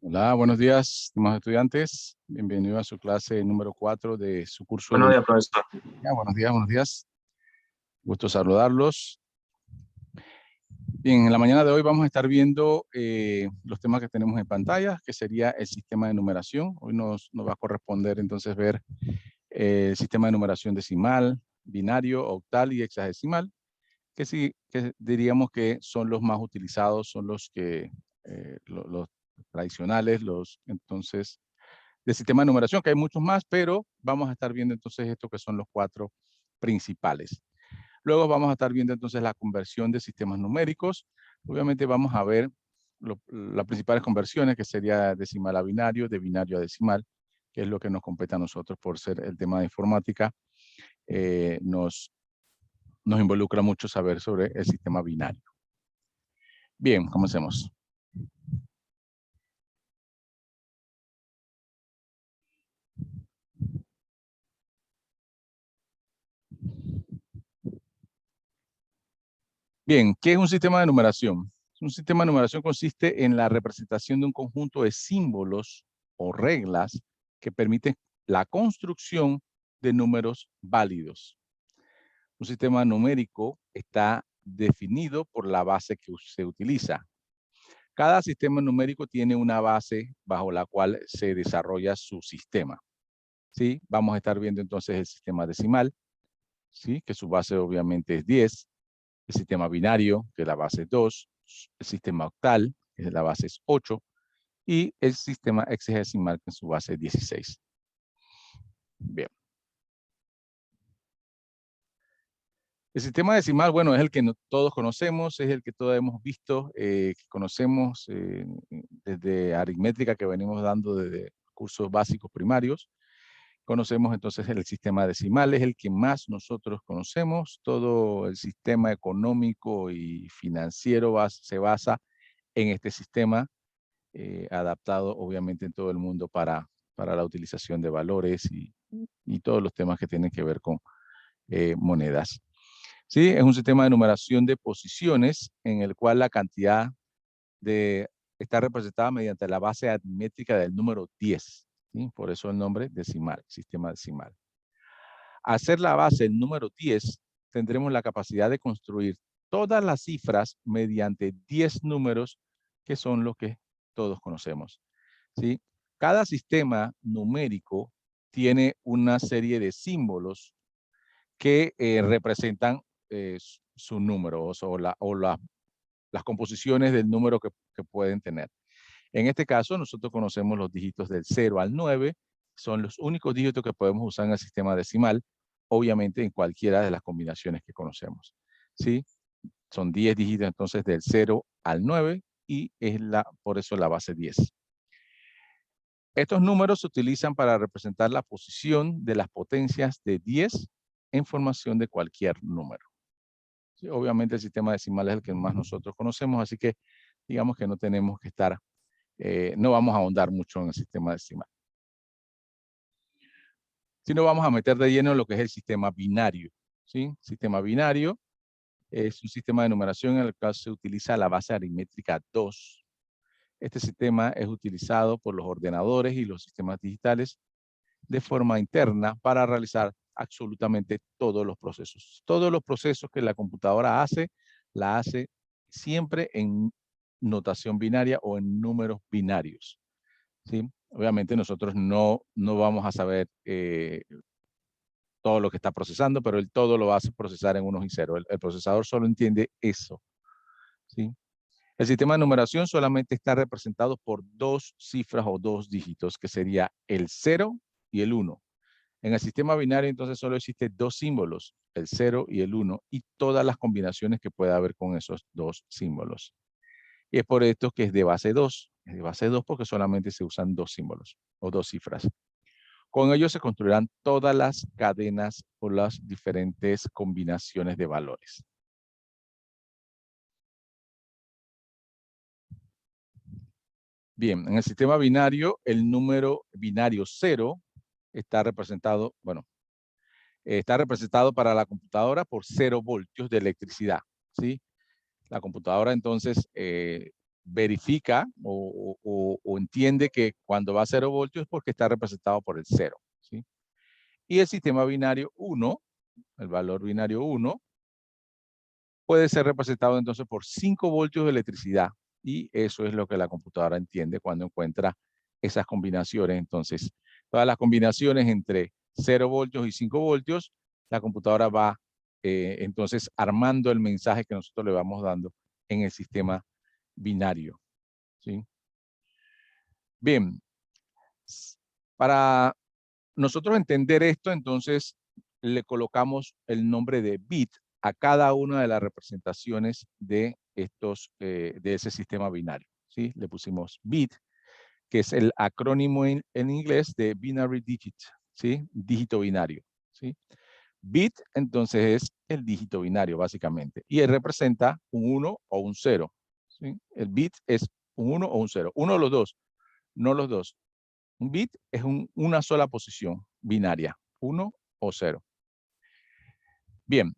Hola, buenos días, estimados estudiantes. Bienvenido a su clase número 4 de su curso Buenos de... días, profesor. Buenos días, buenos días. Gusto saludarlos. Bien, en la mañana de hoy vamos a estar viendo los temas que tenemos en pantalla, que sería el sistema de numeración. Hoy nos va a corresponder entonces ver el sistema de numeración decimal, binario, octal y hexadecimal, que sí, que diríamos que son los más utilizados, son los que los tradicionales, entonces del sistema de numeración, que hay muchos más, pero vamos a estar viendo entonces esto que son los 4 principales. Luego vamos a estar viendo entonces la conversión de sistemas numéricos. Obviamente vamos a ver las principales conversiones, que sería decimal a binario, de binario a decimal, que es lo que nos compete a nosotros por ser el tema de informática. Nos involucra mucho saber sobre el sistema binario. Bien, comencemos. Bien, ¿qué es un sistema de numeración? Un sistema de numeración consiste en la representación de un conjunto de símbolos o reglas que permiten la construcción de números válidos. Un sistema numérico está definido por la base que se utiliza. Cada sistema numérico tiene una base bajo la cual se desarrolla su sistema. ¿Sí? Vamos a estar viendo entonces el sistema decimal, ¿sí? Que su base obviamente es 10. El sistema binario, que la base es 2, el sistema octal, que la base es 8, y el sistema hexadecimal, que su base es 16. Bien. El sistema decimal, bueno, es el que todos conocemos, es el que todos hemos visto, que conocemos desde aritmética que venimos dando desde cursos básicos primarios. Conocemos entonces el sistema decimal, es el que más nosotros conocemos. Todo el sistema económico y financiero se basa en este sistema, adaptado obviamente en todo el mundo para la utilización de valores y todos los temas que tienen que ver con monedas. ¿Sí? Es un sistema de numeración de posiciones en el cual la cantidad está representada mediante la base aritmética del número 10. ¿Sí? Por eso el nombre decimal, sistema decimal. Al ser la base el número 10, tendremos la capacidad de construir todas las cifras mediante 10 números, que son los que todos conocemos. ¿Sí? Cada sistema numérico tiene una serie de símbolos que representan su número las composiciones del número que pueden tener. En este caso, nosotros conocemos los dígitos del 0 al 9, son los únicos dígitos que podemos usar en el sistema decimal, obviamente en cualquiera de las combinaciones que conocemos. ¿Sí? Son 10 dígitos entonces del 0 al 9 y es por eso la base 10. Estos números se utilizan para representar la posición de las potencias de 10 en formación de cualquier número. Sí, obviamente el sistema decimal es el que más nosotros conocemos, así que digamos que no tenemos que estar, no vamos a ahondar mucho en el sistema decimal. Sino vamos a meter de lleno lo que es el sistema binario. ¿Sí? Sistema binario es un sistema de numeración en el cual se utiliza la base aritmética 2. Este sistema es utilizado por los ordenadores y los sistemas digitales de forma interna para realizar absolutamente todos los procesos. Todos los procesos que la computadora hace, la hace siempre en notación binaria o en números binarios. ¿Sí? Obviamente nosotros no vamos a saber todo lo que está procesando, pero él todo lo hace procesar en unos y ceros. El procesador solo entiende eso. ¿Sí? El sistema de numeración solamente está representado por 2 cifras o 2 dígitos, que sería el 0 y el 1. En el sistema binario entonces solo existen 2 símbolos, el 0 y el 1, y todas las combinaciones que pueda haber con esos 2 símbolos. Y es por esto que es de base 2. Es de base 2 porque solamente se usan 2 símbolos o 2 cifras. Con ello se construirán todas las cadenas o las diferentes combinaciones de valores. Bien, en el sistema binario, el número binario 0 está representado, está representado para la computadora por 0 voltios de electricidad, ¿sí? La computadora entonces verifica o entiende que cuando va a 0 voltios es porque está representado por el 0. ¿Sí? Y el sistema binario 1, el valor binario 1, puede ser representado entonces por 5 voltios de electricidad. Y eso es lo que la computadora entiende cuando encuentra esas combinaciones. Entonces, todas las combinaciones entre 0 voltios y 5 voltios, la computadora va entonces armando el mensaje que nosotros le vamos dando en el sistema binario. ¿Sí? Bien, para nosotros entender esto, entonces le colocamos el nombre de bit a cada una de las representaciones de de ese sistema binario. ¿Sí? Le pusimos bit, que es el acrónimo en inglés de binary digit, ¿sí? Dígito binario. ¿Sí? Bit, entonces, es el dígito binario, básicamente. Y él representa un 1 o un 0. ¿Sí? El bit es un 1 o un 0. Uno de los dos, no los dos. Un bit es una sola posición binaria, 1 o 0. Bien.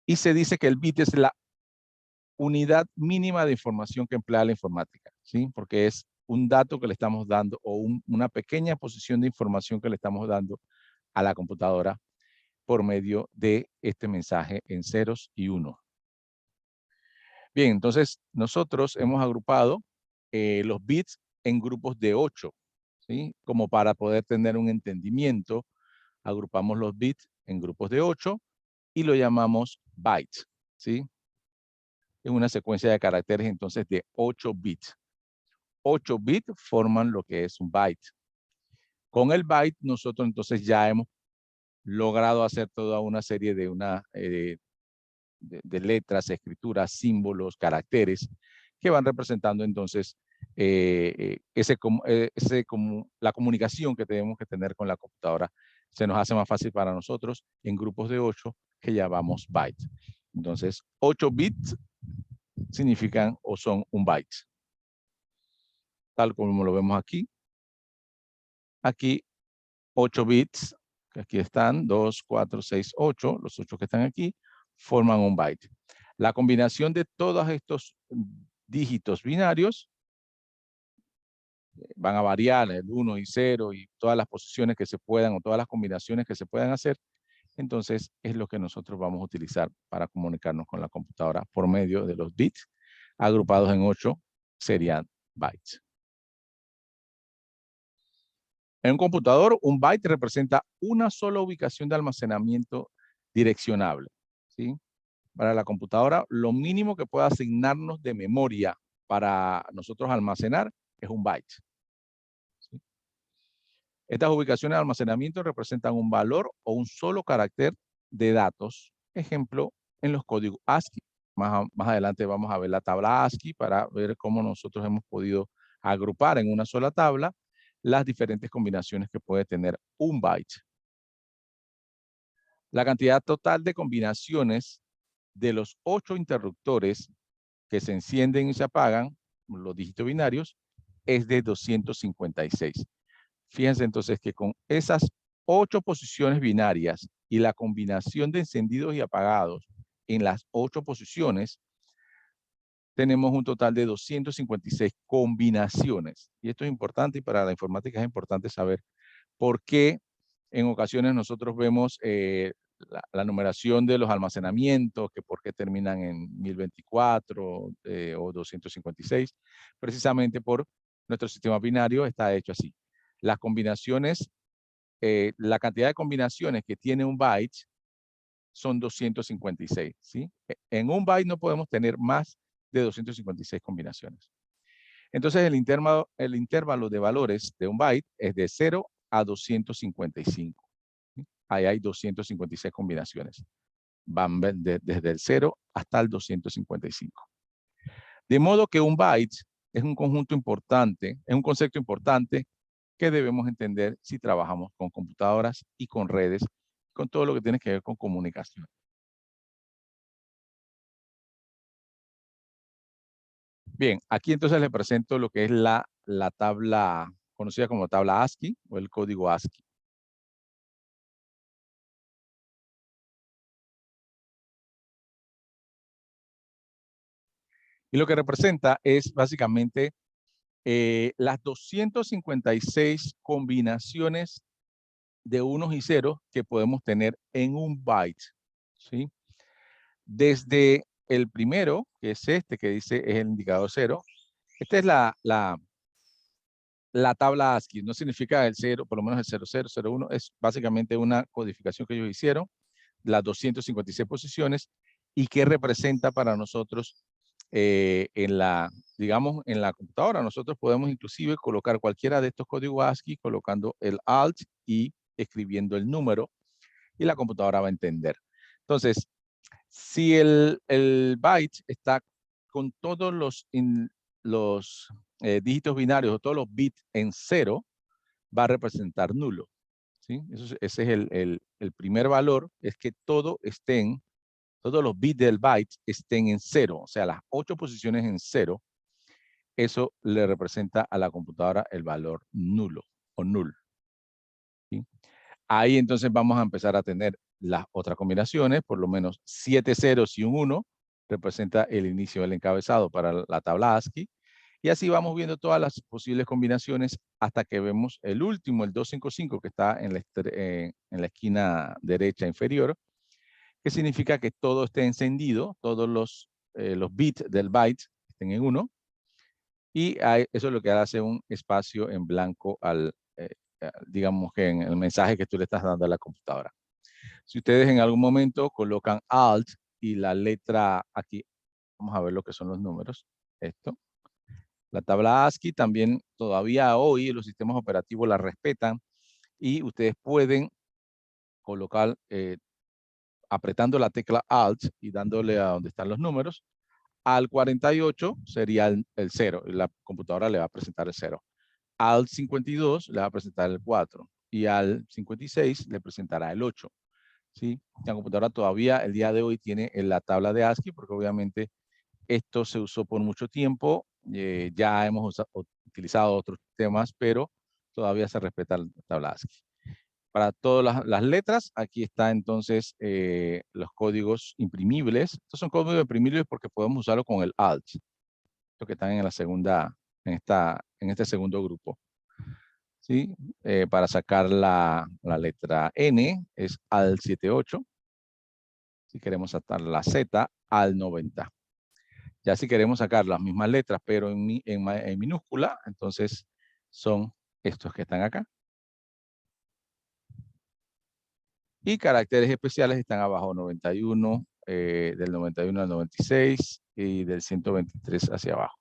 Y se dice que el bit es la unidad mínima de información que emplea la informática, ¿sí? Porque es un dato que le estamos dando o una pequeña posición de información que le estamos dando a la computadora por medio de este mensaje en ceros y unos. Bien, entonces nosotros hemos agrupado los bits en grupos de 8, ¿sí? Como para poder tener un entendimiento, agrupamos los bits en grupos de 8 y lo llamamos bytes, ¿sí? Es una secuencia de caracteres entonces de 8 bits. 8 bits forman lo que es un byte. Con el byte nosotros entonces ya hemos logrado hacer toda una serie de letras, escrituras, símbolos, caracteres que van representando entonces la comunicación que tenemos que tener con la computadora. Se nos hace más fácil para nosotros en grupos de 8 que llamamos bytes. Entonces, 8 bits significan o son un byte. Tal como lo vemos aquí. Aquí 8 bits, que aquí están, 2, 4, 6, 8, los 8 que están aquí, forman un byte. La combinación de todos estos dígitos binarios van a variar, el 1 y 0 y todas las posiciones que se puedan o todas las combinaciones que se puedan hacer. Entonces es lo que nosotros vamos a utilizar para comunicarnos con la computadora por medio de los bits agrupados en 8 serían bytes. En un computador, un byte representa una sola ubicación de almacenamiento direccionable, ¿sí? Para la computadora, lo mínimo que puede asignarnos de memoria para nosotros almacenar es un byte, ¿sí? Estas ubicaciones de almacenamiento representan un valor o un solo carácter de datos. Ejemplo, en los códigos ASCII. Más adelante vamos a ver la tabla ASCII para ver cómo nosotros hemos podido agrupar en una sola tabla las diferentes combinaciones que puede tener un byte. La cantidad total de combinaciones de los 8 interruptores que se encienden y se apagan, los dígitos binarios, es de 256. Fíjense entonces que con esas 8 posiciones binarias y la combinación de encendidos y apagados en las 8 posiciones, tenemos un total de 256 combinaciones. Y esto es importante y para la informática es importante saber por qué en ocasiones nosotros vemos la numeración de los almacenamientos, que por qué terminan en 1024 o 256, precisamente por nuestro sistema binario está hecho así. Las combinaciones, la cantidad de combinaciones que tiene un byte son 256, ¿sí? En un byte no podemos tener más de 256 combinaciones. Entonces el intervalo de valores de un byte es de 0 a 255. Ahí hay 256 combinaciones. Van desde el 0 hasta el 255. De modo que un byte es un conjunto importante, es un concepto importante que debemos entender si trabajamos con computadoras y con redes, con todo lo que tiene que ver con comunicación. Bien, aquí entonces les presento lo que es la tabla conocida como tabla ASCII o el código ASCII. Y lo que representa es básicamente las 256 combinaciones de unos y ceros que podemos tener en un byte, ¿sí? Desde el primero, que es este que dice es el indicador 0. Esta es la tabla ASCII. No significa el 0, por lo menos el 0001. Es básicamente una codificación que ellos hicieron, las 256 posiciones, y que representa para nosotros digamos, en la computadora. Nosotros podemos inclusive colocar cualquiera de estos códigos ASCII colocando el Alt y escribiendo el número, y la computadora va a entender. Entonces, si el byte está con todos los dígitos binarios o todos los bits en 0, va a representar nulo, ¿sí? Ese es el primer valor, es que todos los bits del byte estén en 0, o sea, las 8 posiciones en 0. Eso le representa a la computadora el valor nulo o null, ¿sí? Ahí entonces vamos a empezar a tener las otras combinaciones, por lo menos 7 ceros y un 1 representa el inicio del encabezado para la tabla ASCII. Y así vamos viendo todas las posibles combinaciones hasta que vemos el último, el 255, que está en la esquina derecha inferior, que significa que todo esté encendido, todos los bits del byte estén en 1. Y eso es lo que hace un espacio en blanco digamos que en el mensaje que tú le estás dando a la computadora. Si ustedes en algún momento colocan Alt y la letra aquí, vamos a ver lo que son los números, esto. La tabla ASCII también todavía hoy los sistemas operativos la respetan y ustedes pueden colocar, apretando la tecla Alt y dándole a donde están los números, al 48 sería el 0 y la computadora le va a presentar el 0. Al 52 le va a presentar el 4 y al 56 le presentará el 8. ¿Sí? La computadora todavía el día de hoy tiene la tabla de ASCII porque obviamente esto se usó por mucho tiempo. Ya hemos utilizado otros temas, pero todavía se respeta la tabla ASCII. Para todas las letras, aquí está entonces los códigos imprimibles. Estos son códigos imprimibles porque podemos usarlo con el Alt, los que están en la segunda, en este segundo grupo. ¿Sí? Para sacar la letra N es al 78. Si queremos sacar la Z, al 90. Ya si queremos sacar las mismas letras, pero en minúscula, entonces son estos que están acá. Y caracteres especiales están abajo, 91, del 91 al 96 y del 123 hacia abajo.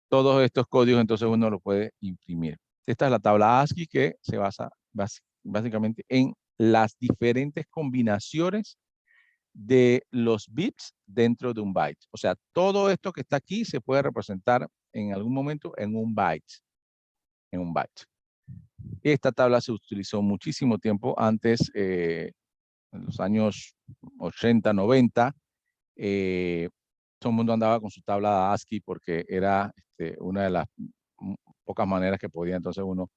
Todos estos códigos entonces uno lo puede imprimir. Esta es la tabla ASCII que se basa básicamente en las diferentes combinaciones de los bits dentro de un byte. O sea, todo esto que está aquí se puede representar en algún momento en un byte. En un byte. Esta tabla se utilizó muchísimo tiempo antes, en los años 80, 90. Todo el mundo andaba con su tabla ASCII porque era una de las pocas maneras que podía entonces uno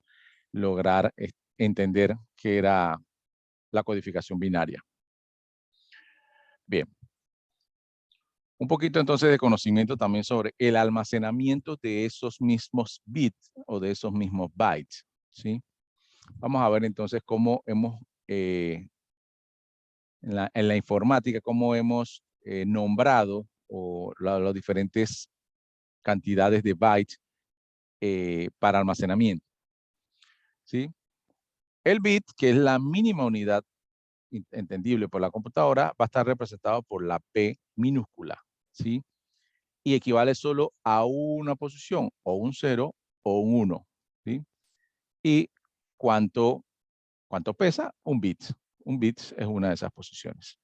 lograr entender qué era la codificación binaria. Bien. Un poquito entonces de conocimiento también sobre el almacenamiento de esos mismos bits o de esos mismos bytes, ¿sí? Vamos a ver entonces cómo hemos, en la informática, cómo hemos nombrado las diferentes cantidades de bytes para almacenamiento, ¿sí? El bit, que es la mínima unidad entendible por la computadora, va a estar representado por la P minúscula, ¿sí? Y equivale solo a una posición, o un 0 o un 1, ¿sí? Y ¿cuánto pesa? Un bit. Un bit es una de esas posiciones,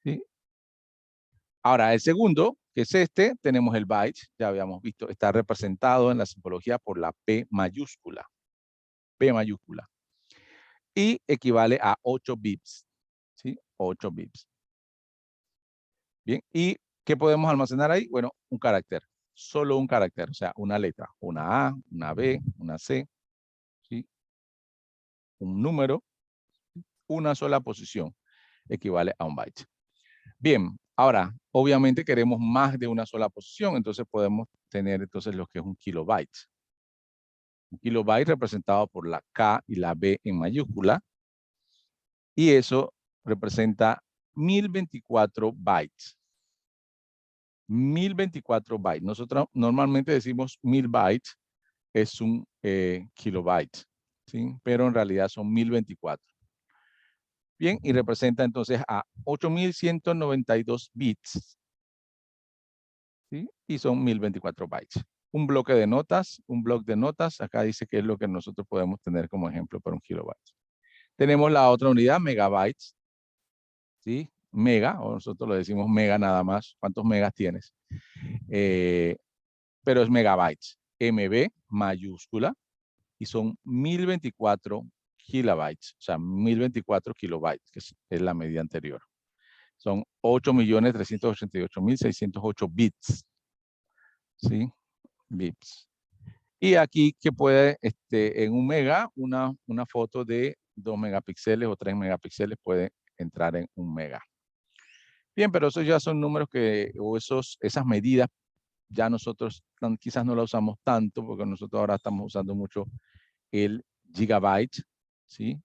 ¿sí? Ahora, el segundo, que es este, tenemos el byte, ya habíamos visto, está representado en la simbología por la P mayúscula. P mayúscula. Y equivale a 8 bits, ¿sí? 8 bits. Bien, ¿y qué podemos almacenar ahí? Bueno, un carácter, solo un carácter, o sea, una letra, una A, una B, una C, ¿sí? Un número, una sola posición, equivale a un byte. Bien, ahora, obviamente queremos más de una sola posición, entonces podemos tener entonces lo que es un kilobyte. Un kilobyte representado por la K y la B en mayúscula, y eso representa 1024 bytes. 1024 bytes. Nosotros normalmente decimos 1000 bytes es un kilobyte, ¿sí? Pero en realidad son 1024. Bien, y representa entonces a 8192 bits, ¿sí? Y son 1024 bytes. Un bloque de notas, acá dice que es lo que nosotros podemos tener como ejemplo para un kilobyte. Tenemos la otra unidad, megabytes, ¿sí? Mega, o nosotros lo decimos mega nada más. ¿Cuántos megas tienes? Pero es megabytes. MB mayúscula, y son 1024 kilobytes, o sea, 1024 kilobytes, que es la medida anterior. Son 8.388.608 bits, ¿sí? Bits. Y aquí que puede, en un mega, una foto de 2 megapíxeles o 3 megapíxeles puede entrar en un mega. Bien, pero esos ya son números o esas medidas, ya nosotros quizás no la usamos tanto, porque nosotros ahora estamos usando mucho el gigabyte, ¿sí?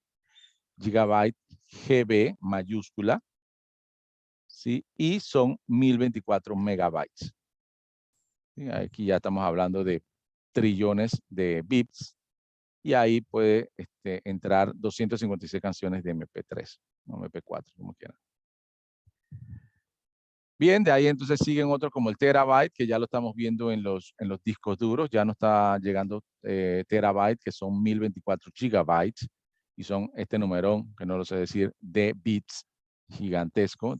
Gigabyte GB mayúscula, ¿sí? Y son 1024 megabytes. ¿Sí? Aquí ya estamos hablando de trillones de bits, y ahí puede entrar 256 canciones de MP3, o MP4, como quieran. Bien, de ahí entonces siguen otros como el terabyte, que ya lo estamos viendo en los discos duros. Ya no está llegando terabyte, que son 1024 gigabytes, y son este numerón, que no lo sé decir, de bits gigantesco.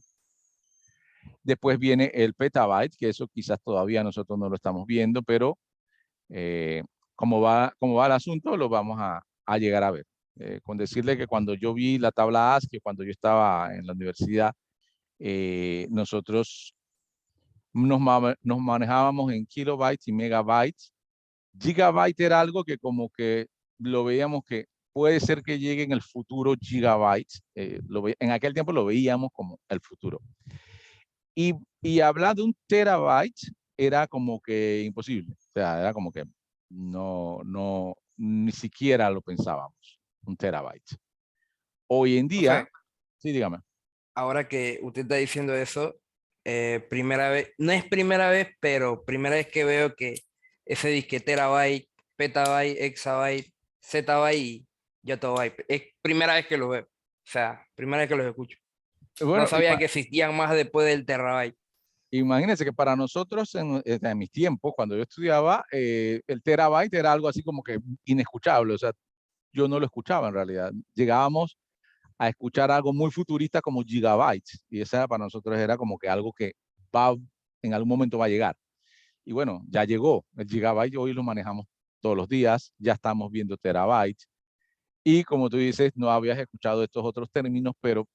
Después viene el petabyte, que eso quizás todavía nosotros no lo estamos viendo, pero como va el asunto, lo vamos a llegar a ver. Con decirle que cuando yo vi la tabla ASCII, cuando yo estaba en la universidad, nosotros nos manejábamos en kilobytes y megabytes. Gigabyte era algo que como que lo veíamos que puede ser que llegue en el futuro gigabytes. En aquel tiempo lo veíamos como el futuro. Y hablar de un terabyte era como que imposible. O sea, era como que ni siquiera lo pensábamos, un terabyte. Hoy en día, José, sí, dígame. ahora que usted está diciendo eso, primera vez, no es primera vez, pero primera vez que veo que ese disque terabyte, petabyte, exabyte, zettabyte y yottabyte, es primera vez que lo veo. O sea, primera vez que los escucho. No Bueno, sabía que existían más después del terabyte. imagínense que para nosotros, en mis tiempos, cuando yo estudiaba, el terabyte era algo así como que inescuchable. O sea, yo no lo escuchaba en realidad. Llegábamos a escuchar algo muy futurista como gigabytes, y esa para nosotros era como que algo que en algún momento va a llegar. Y bueno, ya llegó. El gigabyte hoy lo manejamos todos los días, ya estamos viendo terabytes. Y como tú dices, no habías escuchado estos otros términos, pero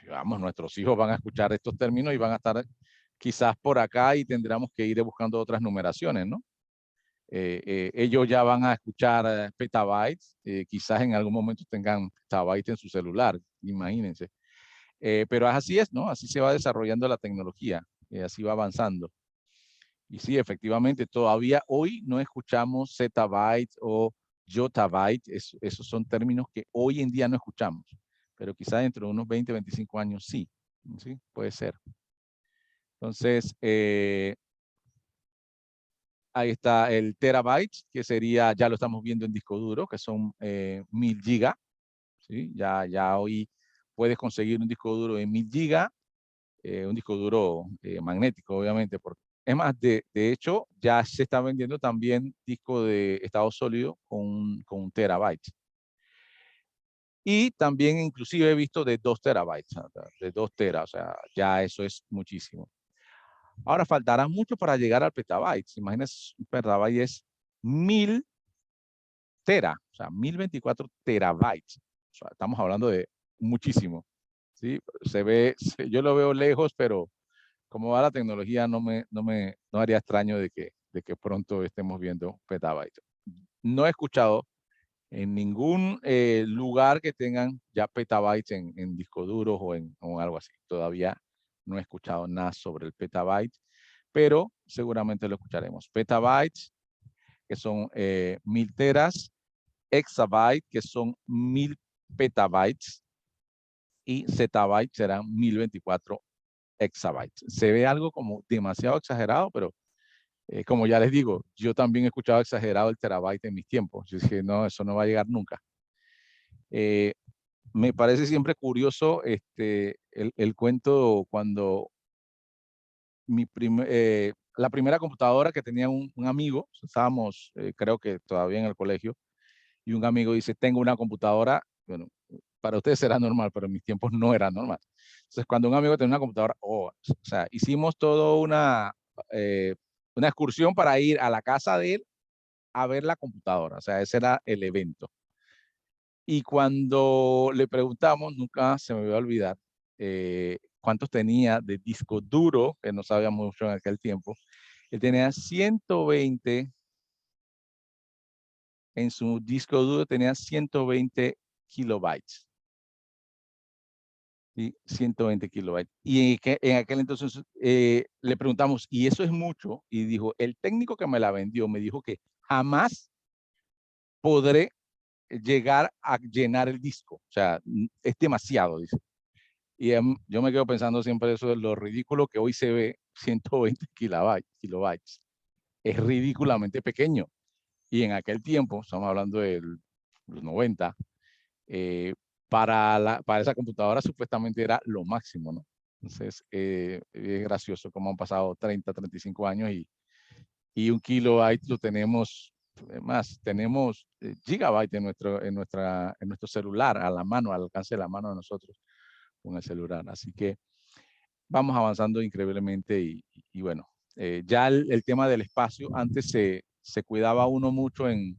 digamos, nuestros hijos van a escuchar estos términos y van a estar quizás por acá, y tendremos que ir buscando otras numeraciones, ¿no? Ellos ya van a escuchar petabytes, quizás en algún momento tengan petabytes en su celular, imagínense. Pero así es, ¿no? Así se va desarrollando la tecnología, así va avanzando. Y sí, efectivamente, todavía hoy no escuchamos zettabyte o yottabyte. Esos son términos que hoy en día no escuchamos, pero quizás dentro de unos 20, 25 años sí. Sí, puede ser. Entonces, ahí está el terabyte, que sería, ya lo estamos viendo en disco duro, que son 1000 gigas. ¿Sí? Ya hoy puedes conseguir un disco duro de 1000 gigas, un disco duro magnético, obviamente. Es más, de hecho, ya se está vendiendo también disco de estado sólido con un terabyte. Y también inclusive he visto de 2 terabytes, o sea, de 2 teras, o sea, ya eso es muchísimo. Ahora faltará mucho para llegar al petabyte. Imagínense, un petabyte es 1000 tera, o sea, 1024 terabytes. O sea, estamos hablando de muchísimo. ¿Sí? Yo lo veo lejos, pero como va la tecnología, no haría extraño de que pronto estemos viendo petabytes. No he escuchado en ningún lugar que tengan ya petabytes en discos duros o algo así. Todavía no he escuchado nada sobre el petabyte, pero seguramente lo escucharemos. Petabytes, que son 1000 teras, exabyte, que son 1000 petabytes, y zettabyte serán 1024 exabytes. Se ve algo como demasiado exagerado, pero como ya les digo, yo también he escuchado exagerado el terabyte en mis tiempos. Yo dije, no, eso no va a llegar nunca. Me parece siempre curioso el cuento cuando la primera computadora que tenía un amigo, estábamos creo que todavía en el colegio, y un amigo dice, tengo una computadora, bueno, para ustedes será normal, pero en mis tiempos no era normal. Entonces, cuando un amigo tenía una computadora, o sea, hicimos toda una excursión para ir a la casa de él a ver la computadora, o sea, ese era el evento. Y cuando le preguntamos, nunca se me va a olvidar, cuántos tenía de disco duro, que no sabíamos mucho en aquel tiempo. Él tenía 120, en su disco duro tenía 120 kilobytes. ¿Sí? 120 kilobytes. Y en aquel entonces le preguntamos, ¿y eso es mucho? Y dijo, el técnico que me la vendió me dijo que jamás podré llegar a llenar el disco. O sea, es demasiado, dice. Y yo me quedo pensando siempre eso de lo ridículo que hoy se ve 120 kilobytes. Es ridículamente pequeño. Y en aquel tiempo, estamos hablando de los 90, para esa computadora supuestamente era lo máximo, ¿no? Entonces, es gracioso cómo han pasado 30, 35 años y un kilobyte lo tenemos más, tenemos gigabyte en nuestro celular, a la mano, al alcance de la mano de nosotros con el celular. Así que vamos avanzando increíblemente y bueno, ya el tema del espacio, antes se cuidaba uno mucho en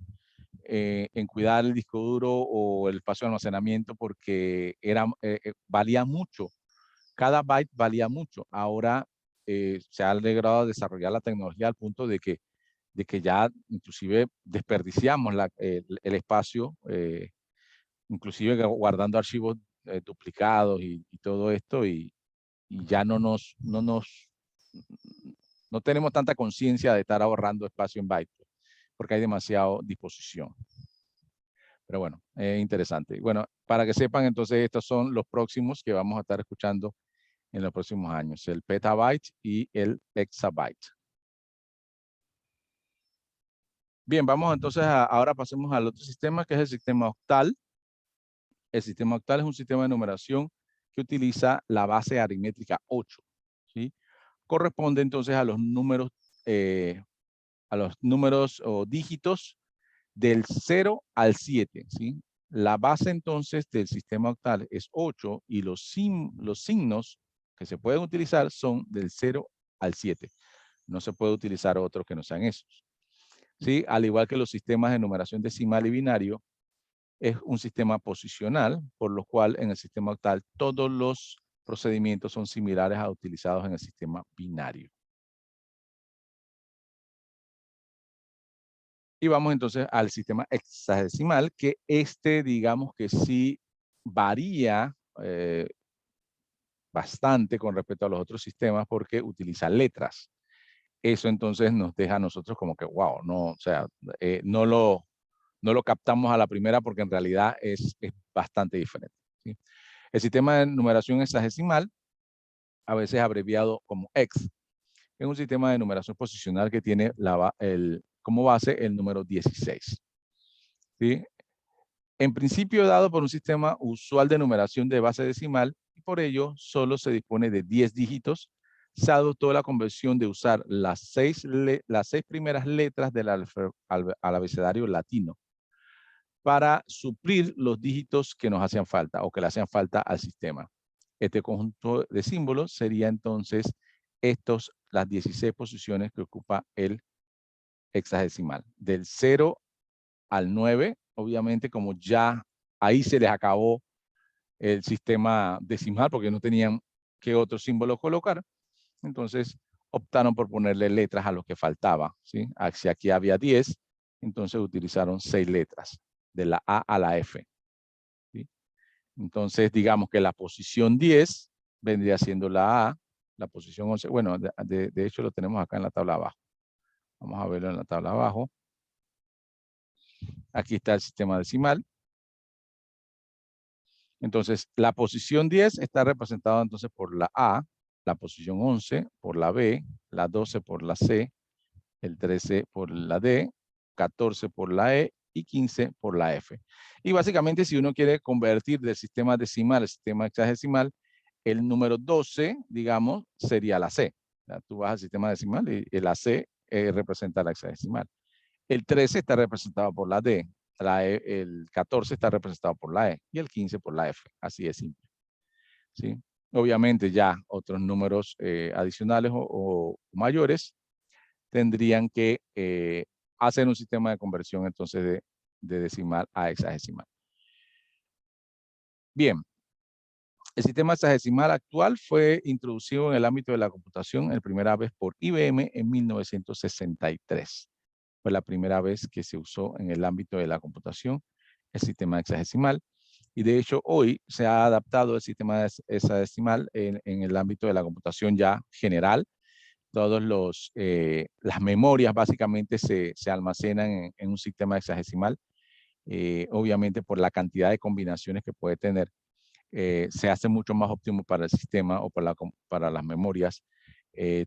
cuidar el disco duro o el espacio de almacenamiento porque valía mucho, cada byte valía mucho. Ahora se ha logrado desarrollar la tecnología al punto de que ya inclusive desperdiciamos el espacio, inclusive guardando archivos duplicados y todo esto y ya no tenemos tanta conciencia de estar ahorrando espacio en bytes porque hay demasiada disposición. Pero bueno, es interesante. Bueno, para que sepan, entonces estos son los próximos que vamos a estar escuchando en los próximos años, el petabyte y el exabyte. Bien, vamos entonces ahora pasemos al otro sistema que es el sistema octal. El sistema octal es un sistema de numeración que utiliza la base aritmétrica 8, ¿sí? Corresponde entonces a los números o dígitos del 0 al 7, ¿sí? La base entonces del sistema octal es 8 y los signos que se pueden utilizar son del 0 al 7. No se puede utilizar otros que no sean esos, ¿sí? Al igual que los sistemas de numeración decimal y binario, es un sistema posicional, por lo cual en el sistema octal todos los procedimientos son similares a utilizados en el sistema binario. Y vamos entonces al sistema hexadecimal, que digamos que sí varía bastante con respecto a los otros sistemas porque utiliza letras. Eso entonces nos deja a nosotros como que, wow, no, o sea, no lo captamos a la primera porque en realidad es bastante diferente, ¿sí? El sistema de numeración hexadecimal, a veces abreviado como hex, es un sistema de numeración posicional que tiene como base el número 16. ¿Sí? En principio dado por un sistema usual de numeración de base decimal y por ello solo se dispone de 10 dígitos, se adoptó la convención de usar las seis primeras letras del abecedario latino para suplir los dígitos que nos hacían falta o que le hacían falta al sistema. Este conjunto de símbolos sería entonces las 16 posiciones que ocupa el hexadecimal. Del 0 al 9, obviamente como ya ahí se les acabó el sistema decimal porque no tenían qué otro símbolo colocar, entonces optaron por ponerle letras a lo que faltaba, ¿sí? Si aquí había 10, entonces utilizaron 6 letras, de la A a la F, ¿sí? Entonces digamos que la posición 10 vendría siendo la A, La posición 11, bueno, de hecho lo tenemos acá en la tabla abajo. Vamos a verlo en la tabla abajo. Aquí está el sistema decimal. Entonces, la posición 10 está representada entonces por la A, la posición 11 por la B, la 12 por la C, el 13 por la D, 14 por la E y 15 por la F. Y básicamente, si uno quiere convertir del sistema decimal al sistema hexadecimal, el número 12, digamos, sería la C. ¿Ya? Tú vas al sistema decimal y la C representa la hexadecimal. El 13 está representado por la D, el 14 está representado por la E y el 15 por la F. Así de simple. ¿Sí? Obviamente ya otros números adicionales o mayores tendrían que hacer un sistema de conversión entonces de decimal a hexadecimal. Bien, el sistema hexadecimal actual fue introducido en el ámbito de la computación en primera vez por IBM en 1963. Fue la primera vez que se usó en el ámbito de la computación el sistema hexadecimal. Y de hecho hoy se ha adaptado el sistema hexadecimal en el ámbito de la computación ya general. Todas las memorias básicamente se almacenan en un sistema hexadecimal. Obviamente por la cantidad de combinaciones que puede tener, se hace mucho más óptimo para el sistema o para las memorias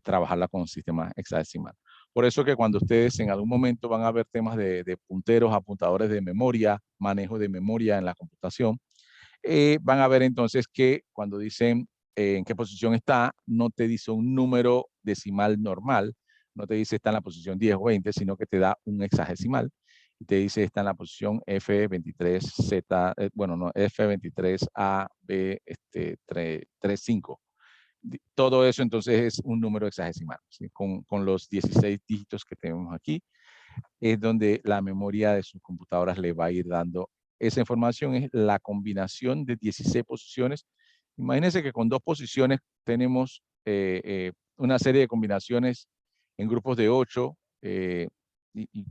trabajarla con un sistema hexadecimal. Por eso que cuando ustedes en algún momento van a ver temas de punteros, apuntadores de memoria, manejo de memoria en la computación, van a ver entonces que cuando dicen en qué posición está, no te dice un número decimal normal, no te dice está en la posición 10 o 20, sino que te da un hexadecimal y te dice está en la posición F23Z, bueno, no, F23A, B, 35. Todo eso entonces es un número hexadecimal, ¿sí? Con los 16 dígitos que tenemos aquí, es donde la memoria de sus computadoras le va a ir dando esa información. Es la combinación de 16 posiciones. Imagínense que con 2 posiciones tenemos una serie de combinaciones en grupos de 8 y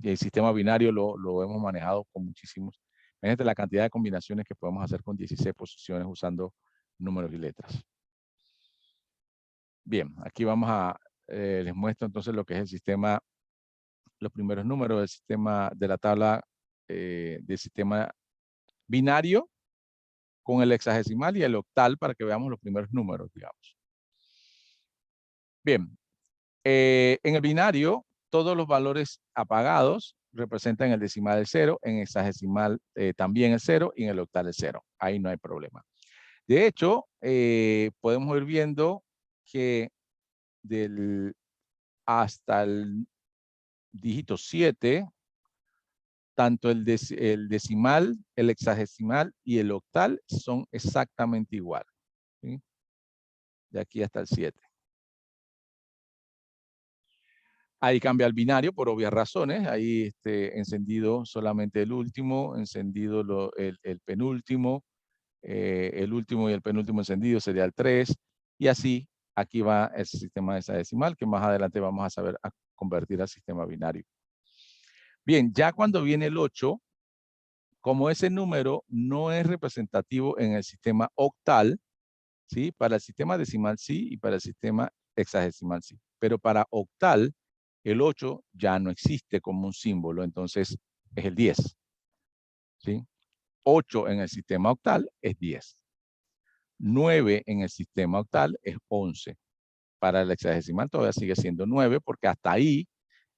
el sistema binario lo hemos manejado con muchísimos. Imagínate la cantidad de combinaciones que podemos hacer con 16 posiciones usando números y letras. Bien, aquí les muestro entonces lo que es el sistema, los primeros números del sistema, de la tabla del sistema binario con el hexadecimal y el octal para que veamos los primeros números, digamos. Bien, en el binario, todos los valores apagados representan el decimal el 0, en hexadecimal también el 0 y en el octal el 0. Ahí no hay problema. De hecho, podemos ir viendo que hasta el dígito 7, tanto el decimal, el hexadecimal y el octal son exactamente igual. ¿Sí? De aquí hasta el 7. Ahí cambia el binario por obvias razones. Ahí encendido solamente el último, encendido el penúltimo, el último y el penúltimo encendido sería el 3. Y así aquí va el sistema hexadecimal que más adelante vamos a saber a convertir al sistema binario. Bien, ya cuando viene el 8, como ese número no es representativo en el sistema octal, ¿sí? Para el sistema decimal sí y para el sistema hexadecimal sí. Pero para octal, el 8 ya no existe como un símbolo, entonces es el 10. ¿Sí? 8 en el sistema octal es 10. 9 en el sistema octal es 11. Para el hexadecimal todavía sigue siendo 9 porque hasta ahí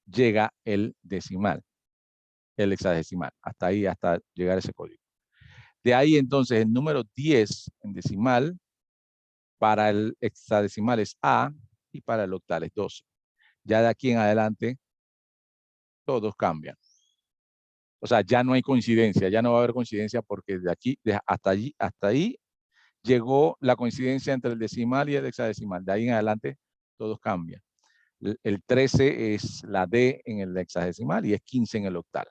llega el decimal, el hexadecimal. Hasta ahí, hasta llegar a ese código. De ahí entonces el número 10 en decimal para el hexadecimal es A y para el octal es 12. Ya de aquí en adelante todos cambian. O sea, ya no hay coincidencia, ya no va a haber coincidencia porque de aquí hasta ahí llegó la coincidencia entre el decimal y el hexadecimal. De ahí en adelante todos cambian. El 13 es la D en el hexadecimal y es 15 en el octal.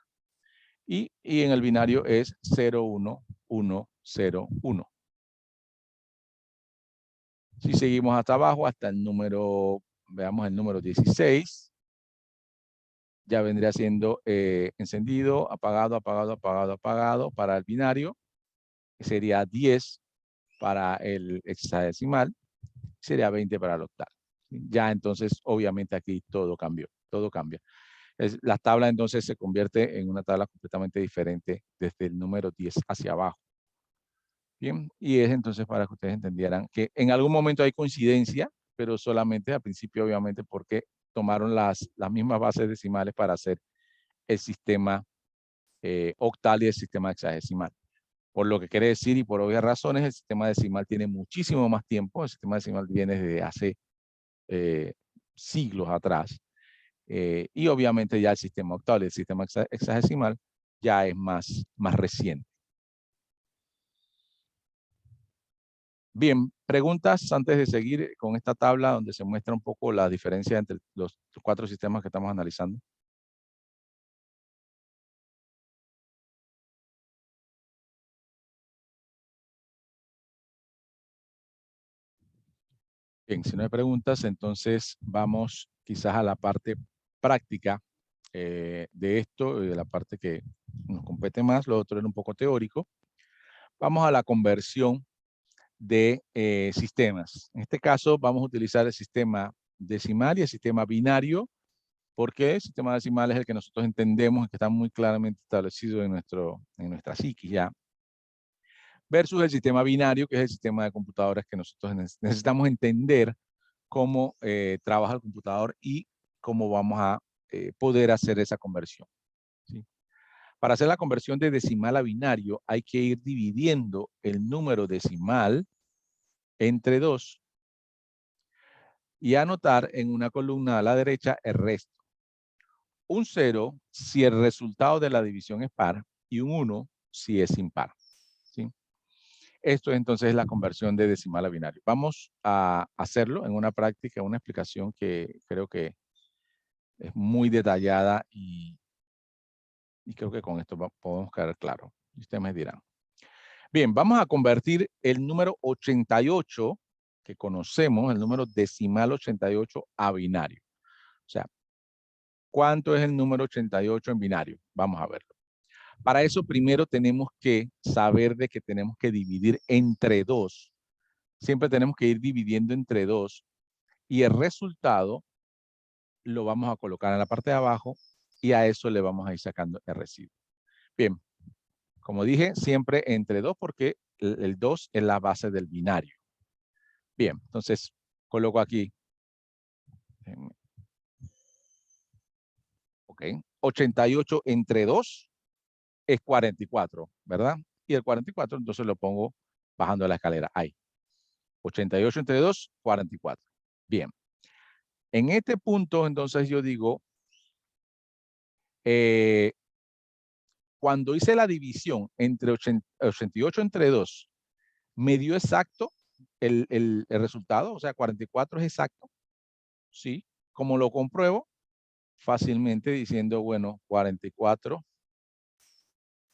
Y en el binario es 0, 1, 1, 0, 1. Si seguimos hasta abajo, hasta el número, veamos el número 16, ya vendría siendo encendido, apagado, apagado, apagado, apagado para el binario. Sería 10 para el hexadecimal, sería 20 para el octal. ¿sí? Ya entonces, obviamente aquí todo cambió, todo cambia. La tabla entonces se convierte en una tabla completamente diferente desde el número 10 hacia abajo. Bien, y es entonces para que ustedes entendieran que en algún momento hay coincidencia, pero solamente al principio, obviamente, porque tomaron las mismas bases decimales para hacer el sistema octal y el sistema hexadecimal. Por lo que quiere decir, y por obvias razones, el sistema decimal tiene muchísimo más tiempo. El sistema decimal viene desde hace siglos atrás. Y obviamente ya el sistema octal y el sistema hexadecimal ya es más reciente. Bien, preguntas antes de seguir con esta tabla donde se muestra un poco la diferencia entre los 4 sistemas que estamos analizando. Bien, si no hay preguntas, entonces vamos quizás a la parte práctica de esto, de la parte que nos compete más, lo otro era un poco teórico. Vamos a la conversión de sistemas. En este caso vamos a utilizar el sistema decimal y el sistema binario, porque el sistema decimal es el que nosotros entendemos, el que está muy claramente establecido en nuestra psiquis ya, versus el sistema binario, que es el sistema de computadoras que nosotros necesitamos entender cómo trabaja el computador y cómo vamos a poder hacer esa conversión, ¿sí? Para hacer la conversión de decimal a binario hay que ir dividiendo el número decimal entre 2 y anotar en una columna a la derecha el resto. Un 0 si el resultado de la división es par y un 1 si es impar, ¿sí? Esto entonces es la conversión de decimal a binario. Vamos a hacerlo en una práctica, una explicación que creo que es muy detallada y creo que con esto podemos quedar claro. Ustedes me dirán. Bien, vamos a convertir el número 88 que conocemos, el número decimal 88 a binario. O sea, ¿cuánto es el número 88 en binario? Vamos a verlo. Para eso primero tenemos que saber de que tenemos que dividir entre 2. Siempre tenemos que ir dividiendo entre 2 y el resultado lo vamos a colocar en la parte de abajo y a eso le vamos a ir sacando el residuo. Bien, como dije, siempre entre 2 porque el 2 es la base del binario. Bien, entonces coloco aquí. Ok, 88 entre 2 es 44, ¿verdad? Y el 44 entonces lo pongo bajando la escalera. Ahí. 88 entre 2, 44. Bien. En este punto, entonces yo digo, cuando hice la división entre 88 entre 2, me dio exacto el resultado, o sea, 44 es exacto. Sí. ¿Cómo lo compruebo? Fácilmente diciendo, bueno, 44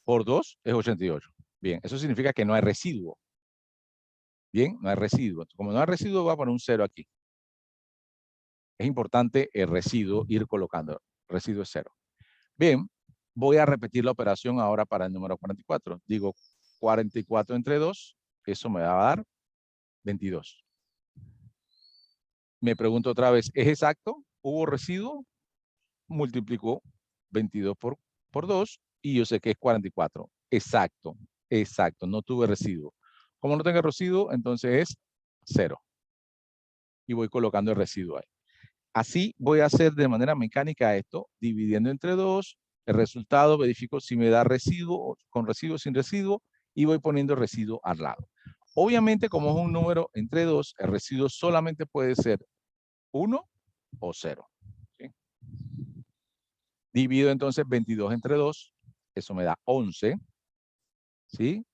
por 2 es 88. Bien, eso significa que no hay residuo. Bien, no hay residuo. Como no hay residuo, va a poner un 0 aquí. Es importante el residuo ir colocando. Residuo es 0. Bien, voy a repetir la operación ahora para el número 44. Digo 44 entre 2, eso me va a dar 22. Me pregunto otra vez, ¿es exacto? ¿Hubo residuo? Multiplico 22 por 2 y yo sé que es 44. Exacto, exacto, no tuve residuo. Como no tengo residuo, entonces es 0. Y voy colocando el residuo ahí. Así voy a hacer de manera mecánica esto, dividiendo entre 2, el resultado verifico si me da residuo, con residuo, sin residuo, y voy poniendo el residuo al lado. Obviamente, como es un número entre 2, el residuo solamente puede ser 1 o 0. ¿Sí? Divido entonces 22 entre 2, eso me da 11. ¿Sí?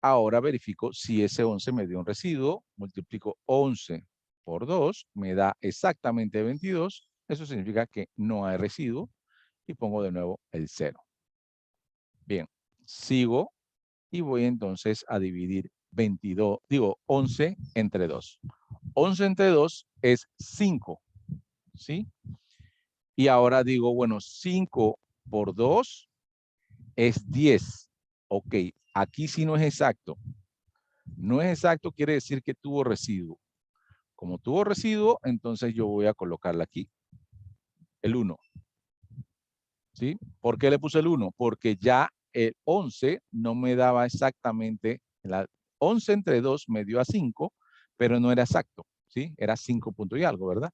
Ahora verifico si ese 11 me dio un residuo, multiplico 11 por 2, me da exactamente 22. Eso significa que no hay residuo y pongo de nuevo el 0. Bien, sigo y voy entonces a dividir 11 entre 2. 11 entre 2 es 5, ¿sí? Y ahora digo, bueno, 5 por 2 es 10. Ok, aquí sí no es exacto. No es exacto, quiere decir que tuvo residuo. Como tuvo residuo, entonces yo voy a colocarle aquí el 1. ¿Sí? ¿Por qué le puse el 1? Porque ya el 11 no me daba exactamente, 11 entre 2 me dio a 5, pero no era exacto, ¿sí? Era 5 punto y algo, ¿verdad?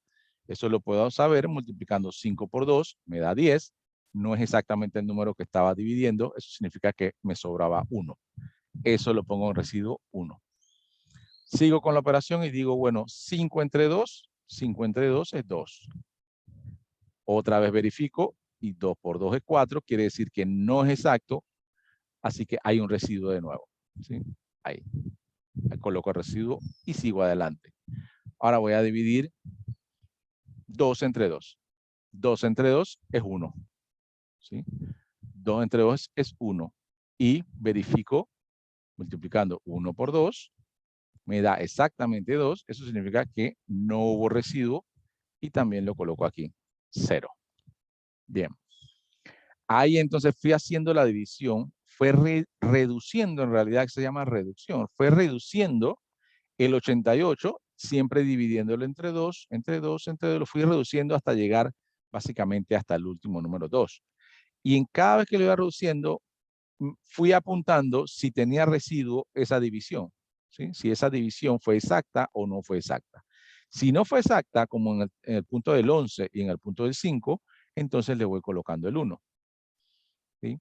Eso lo puedo saber multiplicando 5 por 2, me da 10. No es exactamente el número que estaba dividiendo, eso significa que me sobraba 1. Eso lo pongo en residuo 1. Sigo con la operación y digo, bueno, 5 entre 2 es 2. Otra vez verifico y 2 por 2 es 4, quiere decir que no es exacto, así que hay un residuo de nuevo. ¿Sí? Ahí coloco el residuo y sigo adelante. Ahora voy a dividir 2 entre 2. 2 entre 2 es 1. ¿Sí? 2 entre 2 es 1. Y verifico multiplicando 1 por 2, me da exactamente 2. Eso significa que no hubo residuo y también lo coloco aquí, 0. Bien. Ahí entonces fui haciendo la división, fue reduciendo, en realidad se llama reducción, fue reduciendo el 88, siempre dividiéndolo entre 2, entre 2, entre 2, lo fui reduciendo hasta llegar básicamente hasta el último número 2. Y en cada vez que lo iba reduciendo, fui apuntando si tenía residuo esa división, ¿sí? Si esa división fue exacta o no fue exacta. Si no fue exacta, como en el punto del 11 y en el punto del 5, entonces le voy colocando el 1. ¿Sí?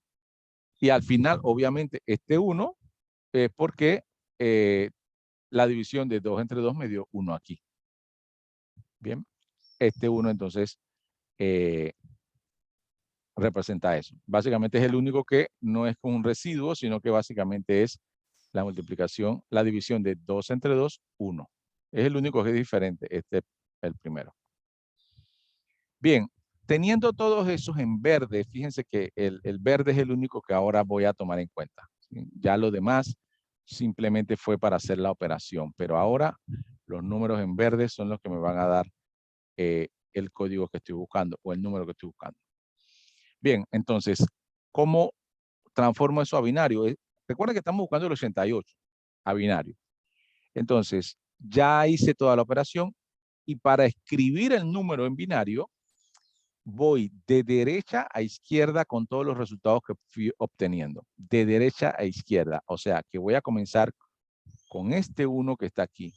Y al final, obviamente, este 1 es porque la división de 2 entre 2 me dio 1 aquí. Bien, este 1 entonces representa eso. Básicamente es el único que no es con un residuo, sino que básicamente es la multiplicación, la división de 2 entre 2, 1. Es el único que es diferente, este es el primero. Bien, teniendo todos esos en verde, fíjense que el verde es el único que ahora voy a tomar en cuenta. ¿Sí? Ya lo demás simplemente fue para hacer la operación, pero ahora los números en verde son los que me van a dar el código que estoy buscando o el número que estoy buscando. Bien, entonces, ¿cómo transformo eso a binario? Recuerden que estamos buscando el 88 a binario. Entonces, ya hice toda la operación y para escribir el número en binario, voy de derecha a izquierda con todos los resultados que fui obteniendo. De derecha a izquierda. O sea, que voy a comenzar con este 1 que está aquí.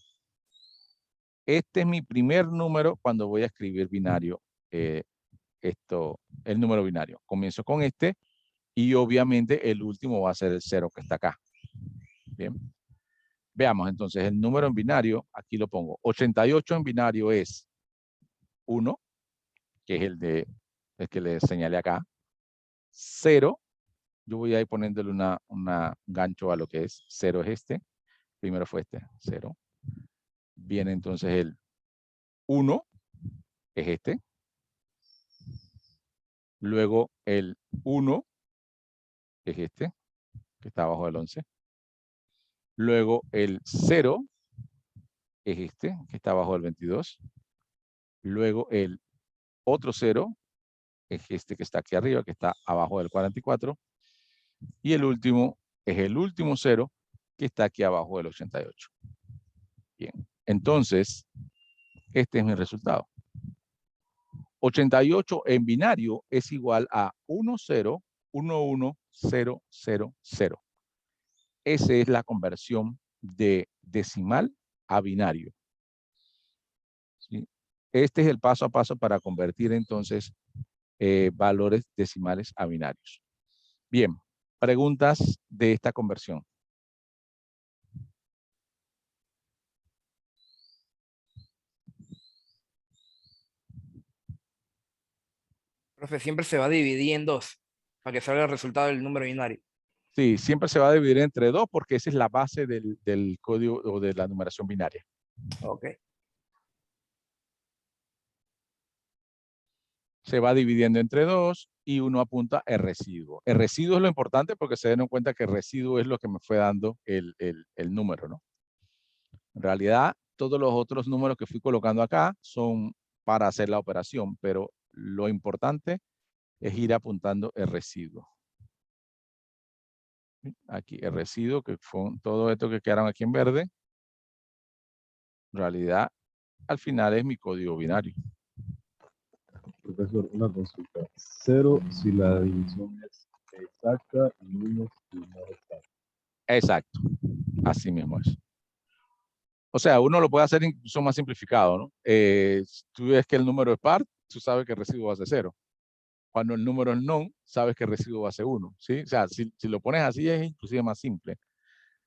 Este es mi primer número cuando voy a escribir binario. El número binario. Comienzo con este y obviamente el último va a ser el 0 que está acá. Bien. Veamos entonces el número en binario. Aquí lo pongo. 88 en binario es 1, que es el que le señalé acá. 0. Yo voy a ir poniéndole una gancho a lo que es 0 es este. Primero fue este, 0. Viene entonces el 1, es este. Luego el 1 es este, que está abajo del 11. Luego el 0 es este, que está abajo del 22. Luego el otro 0 es este que está aquí arriba, que está abajo del 44. Y el último es el último 0 que está aquí abajo del 88. Bien, entonces, este es mi resultado. 88 en binario es igual a 10110000. Esa es la conversión de decimal a binario. ¿Sí? Este es el paso a paso para convertir entonces valores decimales a binarios. Bien, preguntas de esta conversión. Profe, siempre se va a dividir en 2 para que salga el resultado del número binario. Sí, siempre se va a dividir entre 2 porque esa es la base del código o de la numeración binaria. Ok. Se va dividiendo entre 2 y uno apunta el residuo. El residuo es lo importante porque se den cuenta que el residuo es lo que me fue dando el número, ¿no? En realidad, todos los otros números que fui colocando acá son para hacer la operación, pero lo importante es ir apuntando el residuo. Aquí el residuo, que fue todo esto que quedaron aquí en verde, en realidad al final es mi código binario. Profesor, una consulta. 0 si la división es exacta y 1 si no es exacta. Exacto, así mismo es. O sea, uno lo puede hacer incluso más simplificado, ¿no? Si tú ves que el número es par, tú sabes que el residuo va a ser 0. Cuando el número es non, sabes que el residuo va a ser 1, ¿sí? O sea, si lo pones así es inclusive más simple.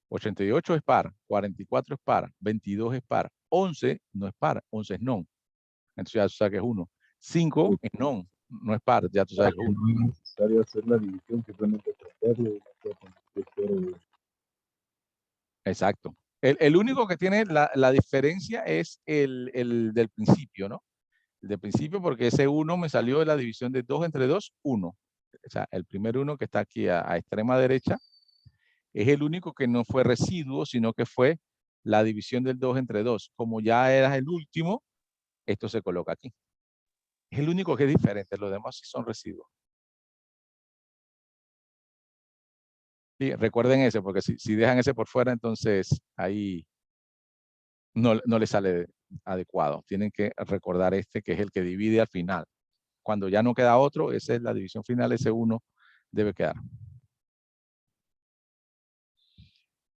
88 es par, 44 es par, 22 es par, 11 no es par, 11 es non. Entonces ya tú sabes que es 1. 5 es non, no es par, ya tú sabes que es 1. No es necesario hacer la división, simplemente tratarlo y Exacto. El único que tiene la diferencia es el del principio, ¿no? El del principio, porque ese 1 me salió de la división de 2 entre 2, 1. O sea, el primer 1 que está aquí a extrema derecha es el único que no fue residuo, sino que fue la división del 2 entre 2. Como ya era el último, esto se coloca aquí. Es el único que es diferente, los demás sí son residuos. Sí, recuerden ese, porque si dejan ese por fuera, entonces ahí no le sale adecuado. Tienen que recordar este, que es el que divide al final. Cuando ya no queda otro, esa es la división final, ese 1 debe quedar.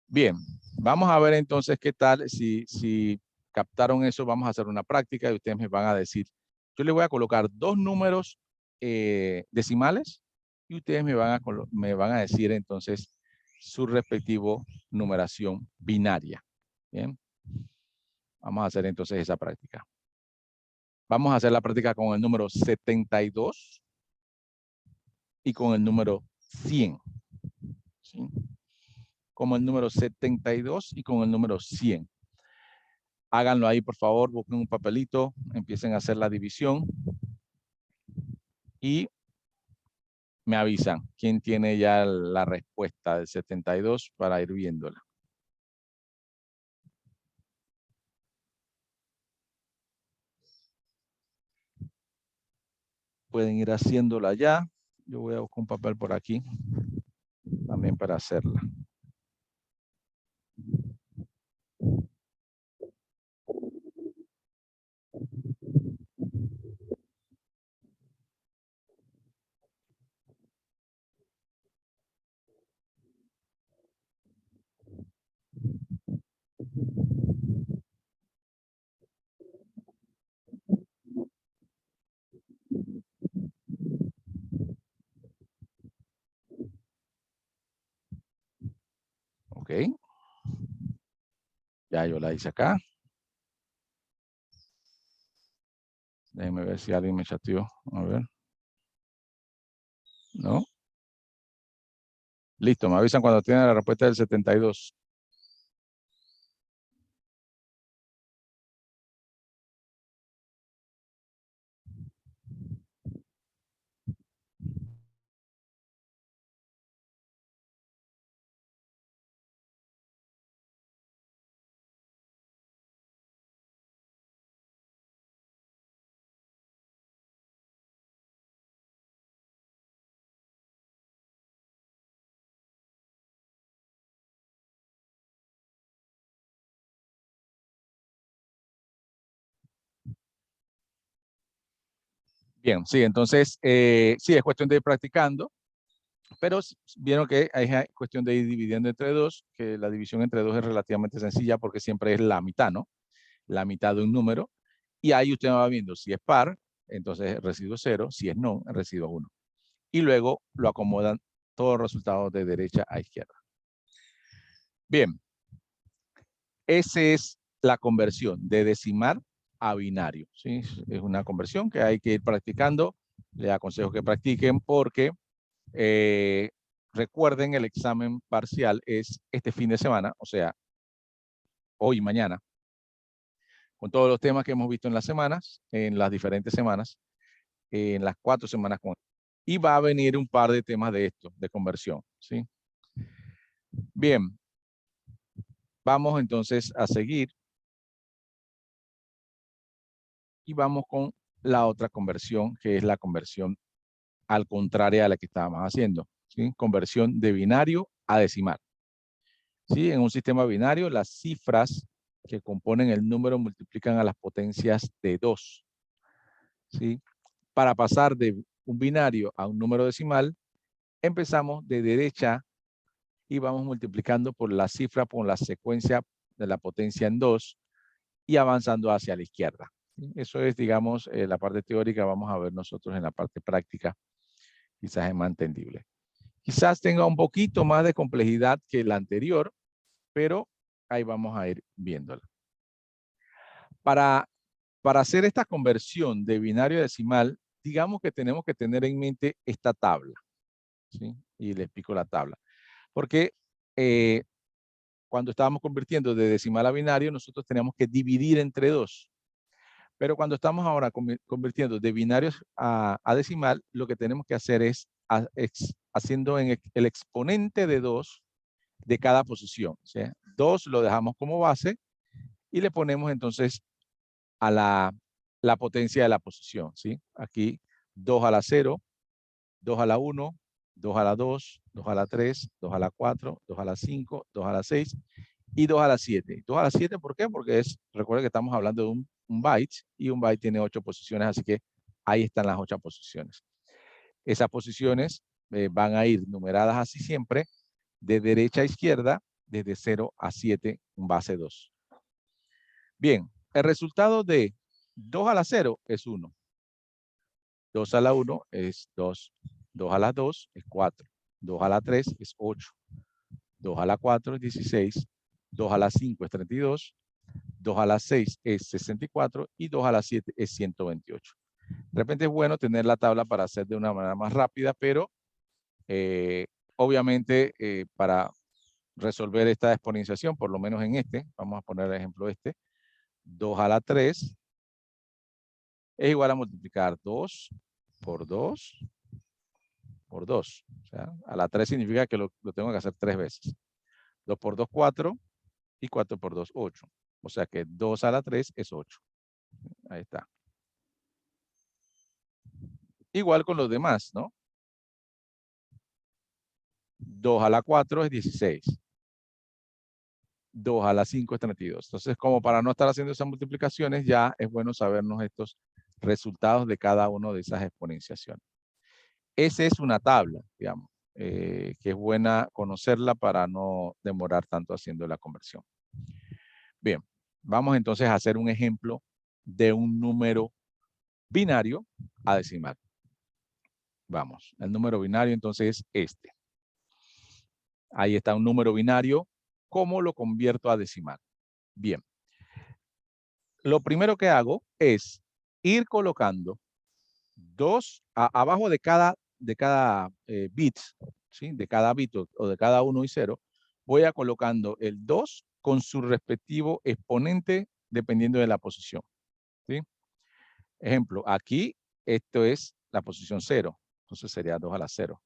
Bien, vamos a ver entonces qué tal, si captaron eso, vamos a hacer una práctica y ustedes me van a decir, yo les voy a colocar dos números decimales y ustedes me van a decir entonces su respectivo numeración binaria. Bien, vamos a hacer entonces esa práctica. Vamos a hacer la práctica con el número 72 y con el número 100. ¿Sí? Como el número 72 y con el número 100. Háganlo ahí, por favor, busquen un papelito, empiecen a hacer la división y me avisan quién tiene ya la respuesta del 72 para ir viéndola. Pueden ir haciéndola ya. Yo voy a buscar un papel por aquí también para hacerla. Ok. Ya yo la hice acá. Déjenme ver si alguien me chateó. A ver. ¿No? Listo, me avisan cuando tienen la respuesta del 72. Bien, sí, entonces, sí, es cuestión de ir practicando, pero vieron que es cuestión de ir dividiendo entre dos, que la división entre dos es relativamente sencilla porque siempre es la mitad, ¿no? La mitad de un número, y ahí usted va viendo si es par, entonces residuo 0, si es no, residuo 1. Y luego lo acomodan todos los resultados de derecha a izquierda. Bien, esa es la conversión de decimal a binario, ¿sí? Es una conversión que hay que ir practicando. Les aconsejo que practiquen porque recuerden, el examen parcial es este fin de semana, o sea, hoy y mañana, con todos los temas que hemos visto en las semanas, en las diferentes semanas, en las 4 semanas. Y va a venir un par de temas de esto, de conversión, ¿sí? Bien, vamos entonces a seguir. Y vamos con la otra conversión, que es la conversión al contrario a la que estábamos haciendo, ¿sí? Conversión de binario a decimal. ¿Sí? En un sistema binario, las cifras que componen el número multiplican a las potencias de 2. ¿Sí? Para pasar de un binario a un número decimal, empezamos de derecha y vamos multiplicando por la cifra, por la secuencia de la potencia en 2 y avanzando hacia la izquierda. ¿Sí? Eso es, digamos, la parte teórica. Vamos a ver nosotros en la parte práctica. Quizás es más entendible. Quizás tenga un poquito más de complejidad que la anterior, pero ahí vamos a ir viéndola. Para hacer esta conversión de binario a decimal, digamos que tenemos que tener en mente esta tabla. ¿Sí? Y le explico la tabla. Porque cuando estábamos convirtiendo de decimal a binario, nosotros teníamos que dividir entre 2. Pero cuando estamos ahora convirtiendo de binarios a decimal, lo que tenemos que hacer es haciendo en el exponente de 2 de cada posición. O sea, 2 lo dejamos como base y le ponemos entonces a la potencia de la posición. ¿Sí? Aquí 2 a la 0, 2 a la 1, 2 a la 2, 2 a la 3, 2 a la 4, 2 a la 5, 2 a la 6 y 2 a la 7. 2 a la 7, ¿por qué? Porque recuerden que estamos hablando de un byte y un byte tiene 8 posiciones, así que ahí están las 8 posiciones. Esas posiciones van a ir numeradas así siempre, de derecha a izquierda, desde 0 a 7, base 2. Bien, el resultado de 2 a la 0 es 1. 2 a la 1 es 2. 2 a la 2 es 4. 2 a la 3 es 8. 2 a la 4 es 16. 2 a la 5 es 32. 2 a la 6 es 64 y 2 a la 7 es 128. De repente es bueno tener la tabla para hacer de una manera más rápida, pero obviamente para resolver esta exponenciación, por lo menos en este, vamos a poner el ejemplo este, 2 a la 3 es igual a multiplicar 2 por 2 por 2. O sea, a la 3 significa que lo tengo que hacer 3 veces. 2 por 2, 4 y 4 por 2, 8. O sea que 2 a la 3 es 8. Ahí está. Igual con los demás, ¿no? 2 a la 4 es 16. 2 a la 5 es 32. Entonces, como para no estar haciendo esas multiplicaciones, ya es bueno sabernos estos resultados de cada una de esas exponenciaciones. Esa es una tabla, digamos, que es buena conocerla para no demorar tanto haciendo la conversión. Bien, vamos entonces a hacer un ejemplo de un número binario a decimal. Vamos, el número binario entonces es este. Ahí está un número binario. ¿Cómo lo convierto a decimal? Bien. Lo primero que hago es ir colocando abajo de cada bit, ¿sí? De cada bit o de cada 1 y 0, voy a colocando el 2 con su respectivo exponente dependiendo de la posición. ¿Sí? Ejemplo, aquí esto es la posición 0, entonces sería 2 a la 0.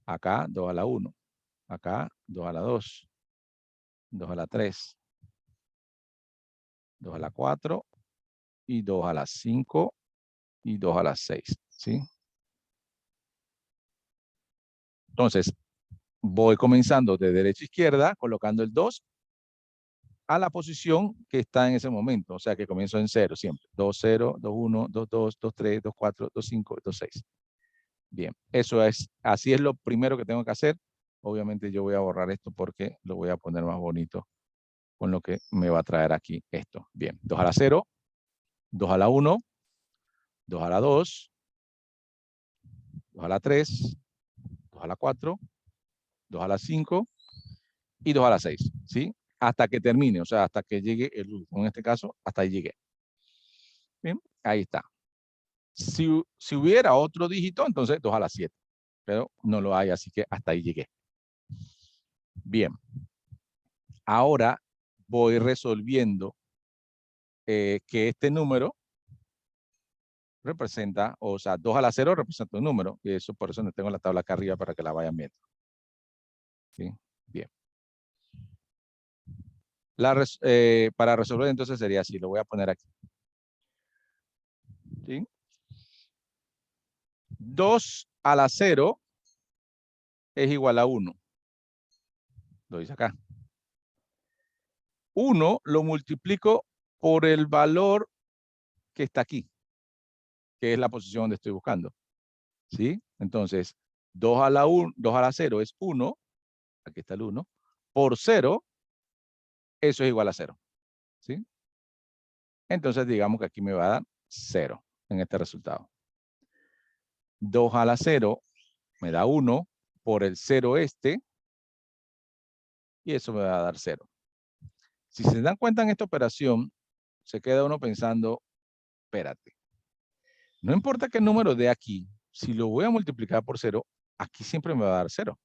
Acá 2 a la 1, acá 2 a la 2, 2 a la 3, 2 a la 4 y 2 a la 5 y 2 a la 6. ¿Sí? Entonces, voy comenzando de derecha a izquierda, colocando el 2 a la posición que está en ese momento. O sea, que comienzo en 0 siempre. 2, 0, 2, 1, 2, 2, 2, 3, 2, 4, 2, 5, 2, 6. Bien, así es lo primero que tengo que hacer. Obviamente yo voy a borrar esto porque lo voy a poner más bonito con lo que me va a traer aquí esto. Bien, 2 a la 0, 2 a la 1, 2 a la 2, 2 a la 3, 2 a la 4, 2 a la 5 y 2 a la 6, ¿sí? Hasta que termine, o sea, hasta que llegue el último. En este caso, hasta ahí llegué. Bien, ahí está. Si hubiera otro dígito, entonces 2 a la 7, pero no lo hay, así que hasta ahí llegué. Bien. Ahora voy resolviendo que este número representa, o sea, 2 a la 0 representa un número, y eso por eso no tengo la tabla acá arriba para que la vayan viendo. ¿Sí? Bien. Para resolver entonces sería así, lo voy a poner aquí. ¿Sí? 2 a la 0 es igual a 1. Lo dice acá. 1 lo multiplico por el valor que está aquí, que es la posición donde estoy buscando. ¿Sí? Entonces, 2 a la 0 es 1, aquí está el 1, por 0, eso es igual a 0. ¿Sí? Entonces, digamos que aquí me va a dar 0 en este resultado. 2 a la 0 me da 1 por el 0 este, y eso me va a dar 0. Si se dan cuenta en esta operación, se queda uno pensando, espérate, no importa qué número dé aquí, si lo voy a multiplicar por 0, aquí siempre me va a dar 0.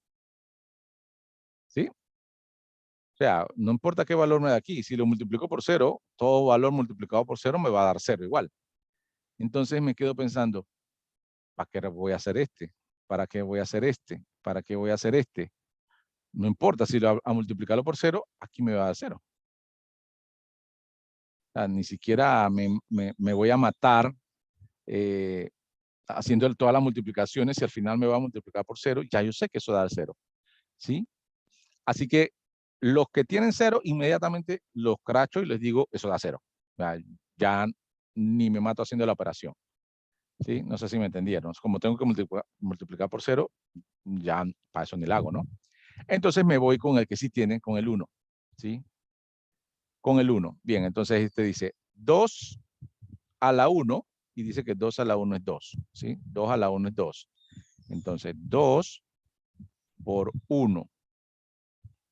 ¿Sí? O sea, no importa qué valor me da aquí, si lo multiplico por 0, todo valor multiplicado por 0 me va a dar 0 igual. Entonces me quedo pensando, ¿para qué voy a hacer este? ¿Para qué voy a hacer este? ¿Para qué voy a hacer este? No importa, si a multiplicarlo por 0, aquí me va a dar 0. O sea, ni siquiera me voy a matar haciendo todas las multiplicaciones, y al final me va a multiplicar por 0, ya yo sé que eso da 0. ¿Sí? Así que los que tienen 0, inmediatamente los cracho y les digo, eso da 0. O sea, ya ni me mato haciendo la operación. ¿Sí? No sé si me entendieron. Como tengo que multiplicar por 0, ya para eso ni la hago, ¿no? Entonces me voy con el que sí tiene, con el 1. ¿Sí? Con el 1. Bien, entonces este dice 2 a la 1, y dice que 2 a la 1 es 2. ¿Sí? 2 a la 1 es 2. Entonces 2 por 1.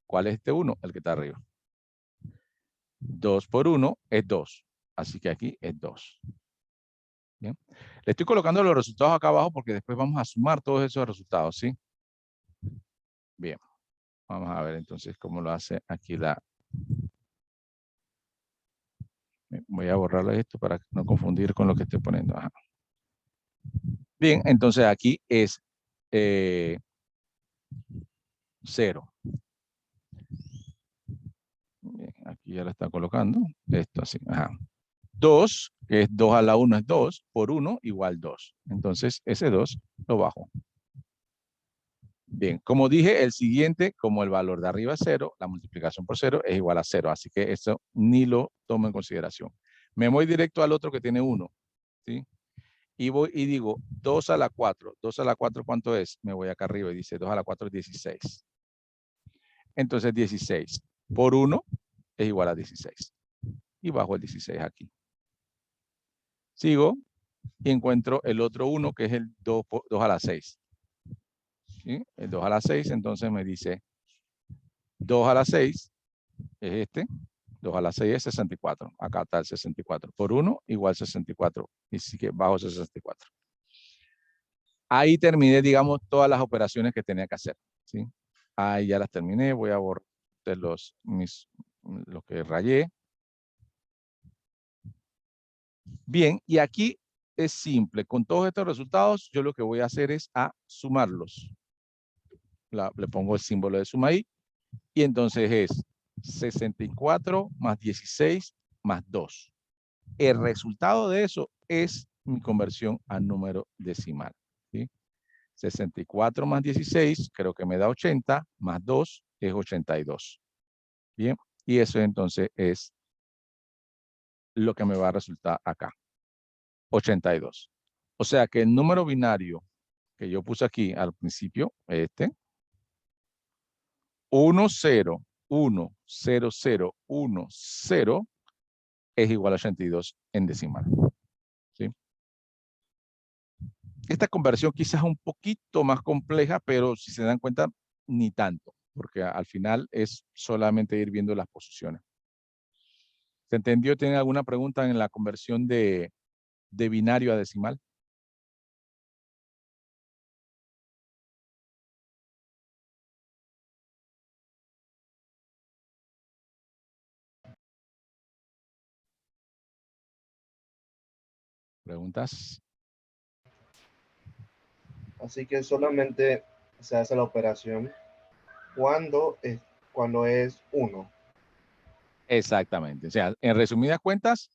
¿Cuál es este 1? El que está arriba. 2 por 1 es 2. Así que aquí es 2. Bien. Le estoy colocando los resultados acá abajo porque después vamos a sumar todos esos resultados, ¿sí? Bien. Vamos a ver entonces cómo lo hace aquí la... Voy a borrarle esto para no confundir con lo que estoy poniendo. Ajá. Bien, entonces aquí es 0. Bien, aquí ya la está colocando. Esto así. Ajá. 2, que es 2 a la 1 es 2, por 1 igual 2. Entonces ese 2 lo bajo. Bien, como dije, el siguiente, como el valor de arriba es 0, la multiplicación por 0 es igual a 0. Así que eso ni lo tomo en consideración. Me voy directo al otro que tiene 1. ¿Sí? Y voy y digo 2 a la 4. 2 a la 4, ¿cuánto es? Me voy acá arriba y dice 2 a la 4 es 16. Entonces 16 por 1 es igual a 16. Y bajo el 16 aquí. Sigo y encuentro el otro 1 que es el 2 a la 6. ¿Sí? El 2 a la 6, entonces me dice 2 a la 6 es este. 2 a la 6 es 64. Acá está el 64. Por 1 igual 64. Y así que bajo 64. Ahí terminé, digamos, todas las operaciones que tenía que hacer. ¿Sí? Ahí ya las terminé. Voy a borrar los que rayé. Bien, y aquí es simple. Con todos estos resultados, yo lo que voy a hacer es a sumarlos. Le pongo el símbolo de suma ahí. Y entonces es 64 más 16 más 2. El resultado de eso es mi conversión a número decimal. ¿Sí? 64 más 16 creo que me da 80, más 2 es 82. Bien, y eso entonces es lo que me va a resultar acá. 82. O sea que el número binario que yo puse aquí al principio, 1, 0, 1, 0, 0, 1, 0, es igual a 82 en decimal. ¿Sí? Esta conversión quizás es un poquito más compleja, pero si se dan cuenta, ni tanto, porque al final es solamente ir viendo las posiciones. ¿Se entendió? ¿Tienen alguna pregunta en la conversión de binario a decimal? ¿Preguntas? Así que solamente se hace la operación cuando es 1. Exactamente. O sea, en resumidas cuentas,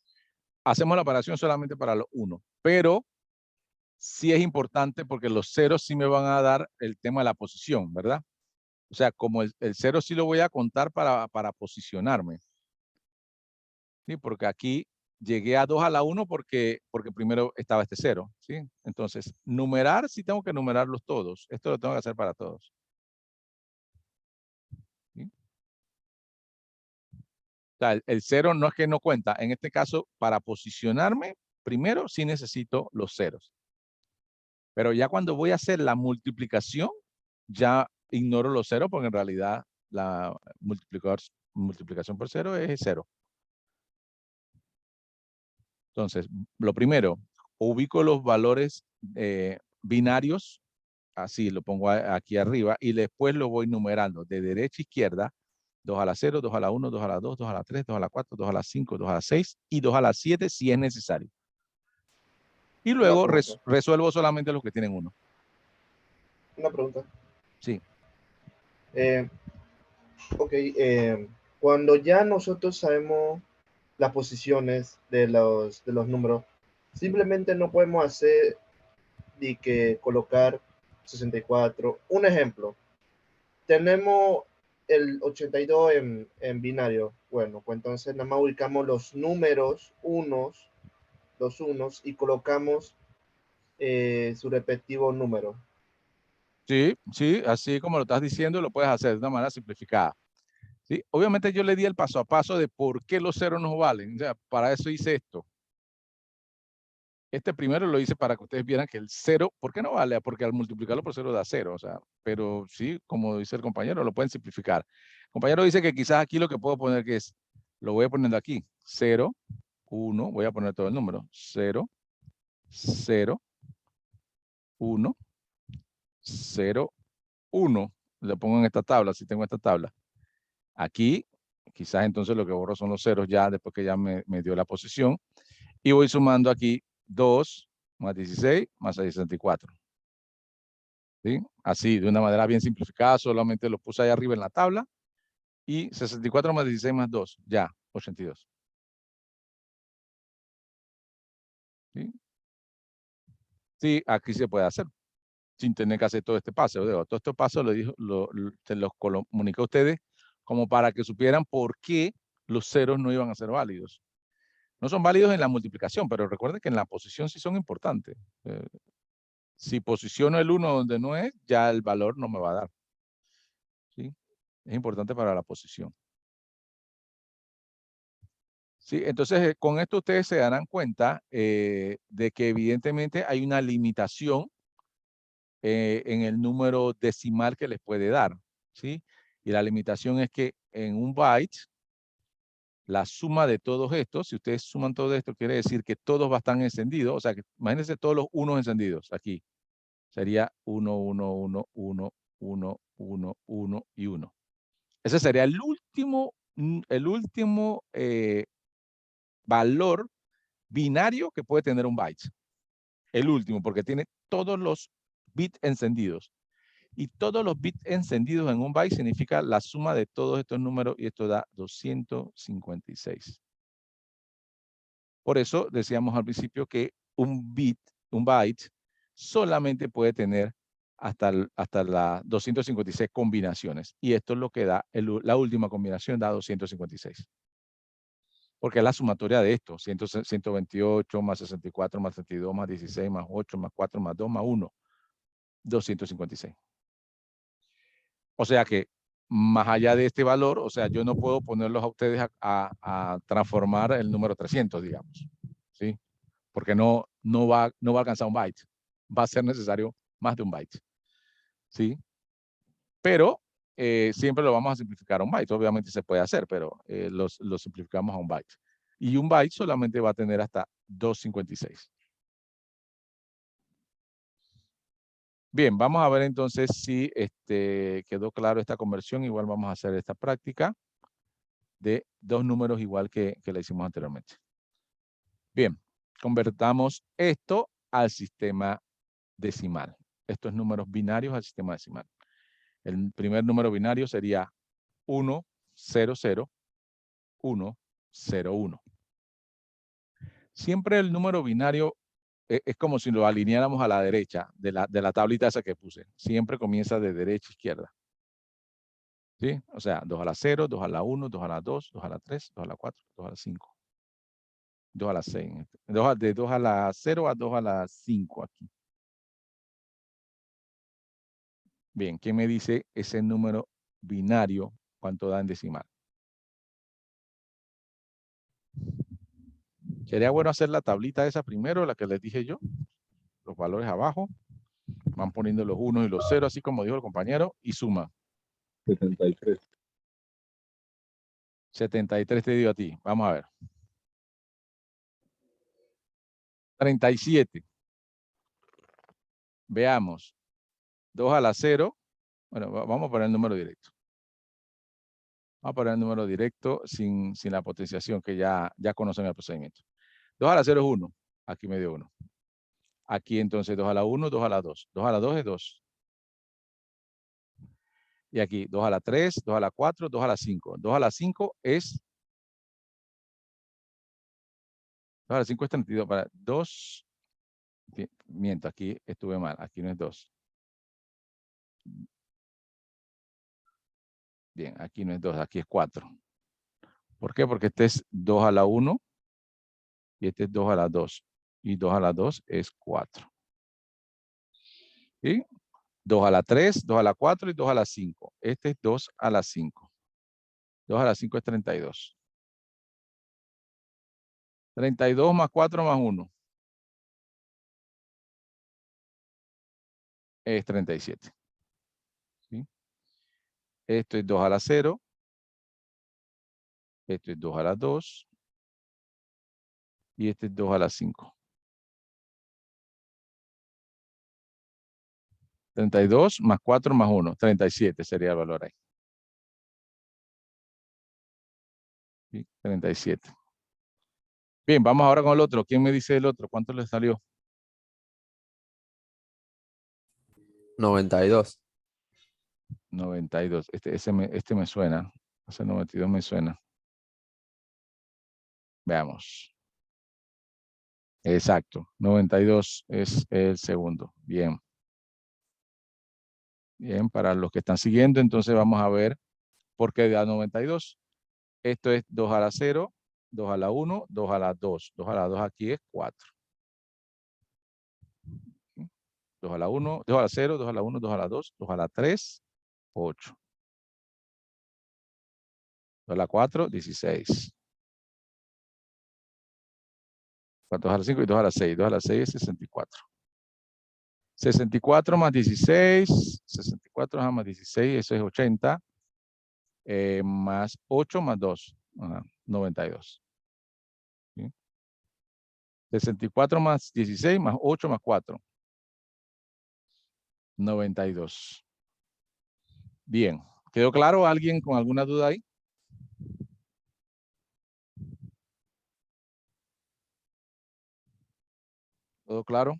hacemos la operación solamente para los 1, pero sí es importante porque los ceros sí me van a dar el tema de la posición, ¿verdad? O sea, como el 0 sí lo voy a contar para posicionarme. ¿sí? Porque aquí llegué a 2 a la 1 porque primero estaba este 0. ¿Sí? Entonces, numerar, sí tengo que numerarlos todos. Esto lo tengo que hacer para todos. ¿Sí? O sea, el 0 no es que no cuenta. En este caso, para posicionarme, primero sí necesito los ceros. Pero ya cuando voy a hacer la multiplicación, ya ignoro los ceros porque en realidad la multiplicación por 0 es 0. Entonces, lo primero, ubico los valores binarios, así lo pongo aquí arriba, y después lo voy numerando de derecha a izquierda, 2 a la 0, 2 a la 1, 2 a la 2, 2 a la 3, 2 a la 4, 2 a la 5, 2 a la 6 y 2 a la 7 si es necesario. Y Una luego pregunta. resuelvo solamente los que tienen 1. Una pregunta. Sí. Ok, cuando ya nosotros sabemos las posiciones de los números, simplemente no podemos hacer de que colocar 64. Un ejemplo, tenemos el 82 en binario. Bueno, pues entonces nada más ubicamos los números los unos y colocamos su respectivo número. Sí, sí, así como lo estás diciendo, lo puedes hacer de una manera simplificada. ¿Sí? Obviamente yo le di el paso a paso de por qué los ceros no valen. O sea, para eso hice esto. Este primero lo hice para que ustedes vieran que el 0, ¿por qué no vale? Porque al multiplicarlo por 0 da 0. O sea, pero sí, como dice el compañero, lo pueden simplificar. El compañero dice que quizás aquí lo que puedo poner que es, lo voy poniendo aquí, 0, 1, voy a poner todo el número, 0, 0, 1, 0, 1. Le pongo en esta tabla, si tengo esta tabla. Aquí, quizás entonces lo que borro son los ceros ya, después que ya me dio la posición. Y voy sumando aquí 2 más 16 más 64. ¿Sí? Así, de una manera bien simplificada, solamente lo puse ahí arriba en la tabla. Y 64 más 16 más 2, ya, 82. ¿Sí? Sí, aquí se puede hacer, sin tener que hacer todo este paso. Todo este paso se los comuniqué a ustedes como para que supieran por qué los ceros no iban a ser válidos. No son válidos en la multiplicación, pero recuerden que en la posición sí son importantes. Si posiciono el 1 donde no es, ya el valor no me va a dar. ¿Sí? Es importante para la posición. ¿Sí? Entonces, con esto ustedes se darán cuenta de que evidentemente hay una limitación en el número decimal que les puede dar. ¿Sí? Y la limitación es que en un byte, la suma de todos estos, si ustedes suman todo esto, quiere decir que todos van a estar encendidos. O sea, que imagínense todos los unos encendidos aquí. Sería 1, 1, 1, 1, 1, 1, 1 y 1. Ese sería el último valor binario que puede tener un byte. El último, porque tiene todos los bits encendidos. Y todos los bits encendidos en un byte significa la suma de todos estos números y esto da 256. Por eso decíamos al principio que un byte, solamente puede tener hasta las 256 combinaciones. Y esto es lo que da, la última combinación da 256. Porque es la sumatoria de esto, 128 más 64 más 32 más 16 más 8 más 4 más 2 más 1, 256. O sea que más allá de este valor, o sea, yo no puedo ponerlos a ustedes a transformar el número 300, digamos. ¿Sí? Porque no va a alcanzar un byte. Va a ser necesario más de un byte. ¿Sí? Pero siempre lo vamos a simplificar a un byte. Obviamente se puede hacer, pero lo simplificamos a un byte. Y un byte solamente va a tener hasta 256. Bien, vamos a ver entonces si quedó claro esta conversión. Igual vamos a hacer esta práctica de dos números igual que la hicimos anteriormente. Bien, convertamos esto al sistema decimal. Estos números binarios al sistema decimal. El primer número binario sería 1, 0, 0, 1, 0, 1. Siempre el número binario es como si lo alineáramos a la derecha de la tablita esa que puse. Siempre comienza de derecha a izquierda. ¿Sí? O sea, 2 a la 0, 2 a la 1, 2 a la 2, 2 a la 3, 2 a la 4, 2 a la 5. 2 a la 6. De 2 a la 0 a 2 a la 5 aquí. Bien, ¿quién me dice ese número binario? ¿Cuánto da en decimal? Sería bueno hacer la tablita esa primero, la que les dije yo. Los valores abajo. Van poniendo los 1 y los 0, así como dijo el compañero, y suma. 73. 73 te dio a ti. Vamos a ver. 37. Veamos. 2 a la 0. Bueno, vamos a poner el número directo. Vamos a poner el número directo sin la potenciación, que ya conocen el procedimiento. 2 a la 0 es 1. Aquí me dio 1. Aquí entonces 2 a la 1, 2 a la 2. 2 a la 2 es 2. Y aquí 2 a la 3, 2 a la 4, 2 a la 5. 2 a la 5 es... 2 a la 5 es 32. Para 2... Miento, aquí estuve mal. Aquí no es 2. Bien, aquí no es 2, aquí es 4. ¿Por qué? Porque este es 2 a la 1 y este es 2 a la 2. Y 2 a la 2 es 4. ¿Sí? 2 a la 3, 2 a la 4 y 2 a la 5. Este es 2 a la 5. 2 a la 5 es 32. 32 más 4 más 1 es 37. ¿Sí? Esto es 2 a la 0. Esto es 2 a la 2. Y este es 2 a la 5. 32 más 4 más 1. 37 sería el valor ahí. ¿Sí? 37. Bien, vamos ahora con el otro. ¿Quién me dice el otro? ¿Cuánto le salió? 92. 92. Este me suena. Ese 92 me suena. Veamos. Exacto. 92 es el segundo. Bien. Bien, para los que están siguiendo, entonces vamos a ver por qué da 92. Esto es 2 a la 0, 2 a la 1, 2 a la 2. 2 a la 2 aquí es 4. 2 a la 1, 2 a la 0, 2 a la 1, 2 a la 2, 2 a la 3, 8. 2 a la 4, 16. 2 a la 5 y 2 a la 6. 2 a la 6 es 64. 64 más 16. 64 más 16, eso es 80. Más 8 más 2. 92. ¿Sí? 64 más 16 más 8 más 4. 92. Bien. ¿Quedó claro? ¿Alguien con alguna duda ahí? ¿Todo claro?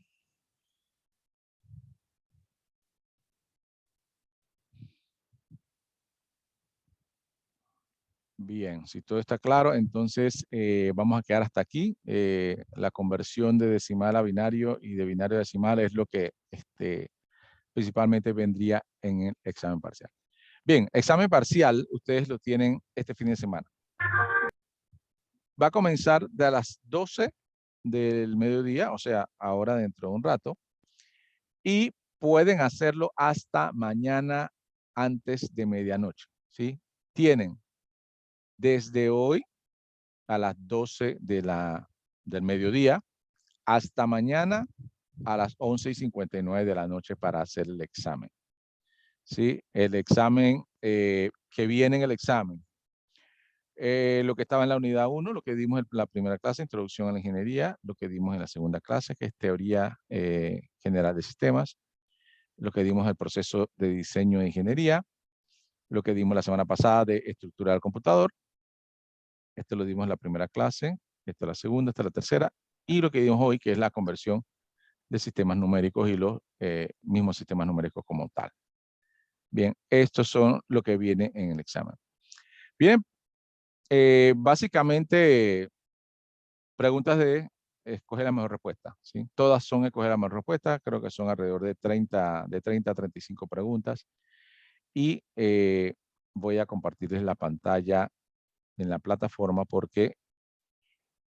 Bien, si todo está claro, entonces vamos a quedar hasta aquí. La conversión de decimal a binario y de binario a decimal es lo que principalmente vendría en el examen parcial. Bien, examen parcial, ustedes lo tienen este fin de semana. Va a comenzar de a las 12 del mediodía, o sea, ahora dentro de un rato, y pueden hacerlo hasta mañana antes de medianoche, ¿sí? Tienen desde hoy a las 12 del mediodía hasta mañana a las 11:59 de la noche para hacer el examen. ¿Sí? El examen que viene en el examen. Lo que estaba en la unidad 1, lo que dimos en la primera clase, introducción a la ingeniería, lo que dimos en la segunda clase, que es teoría general de sistemas, lo que dimos en el proceso de diseño de ingeniería, lo que dimos la semana pasada de estructura del computador, esto lo dimos en la primera clase, esta es la segunda, esta es la tercera, y lo que dimos hoy, que es la conversión de sistemas numéricos y los mismos sistemas numéricos como tal. Bien, estos son lo que viene en el examen. Bien, básicamente preguntas de escoger la mejor respuesta, ¿sí? Todas son escoger la mejor respuesta, creo que son alrededor de 30 a 35 preguntas. Y voy a compartirles la pantalla en la plataforma porque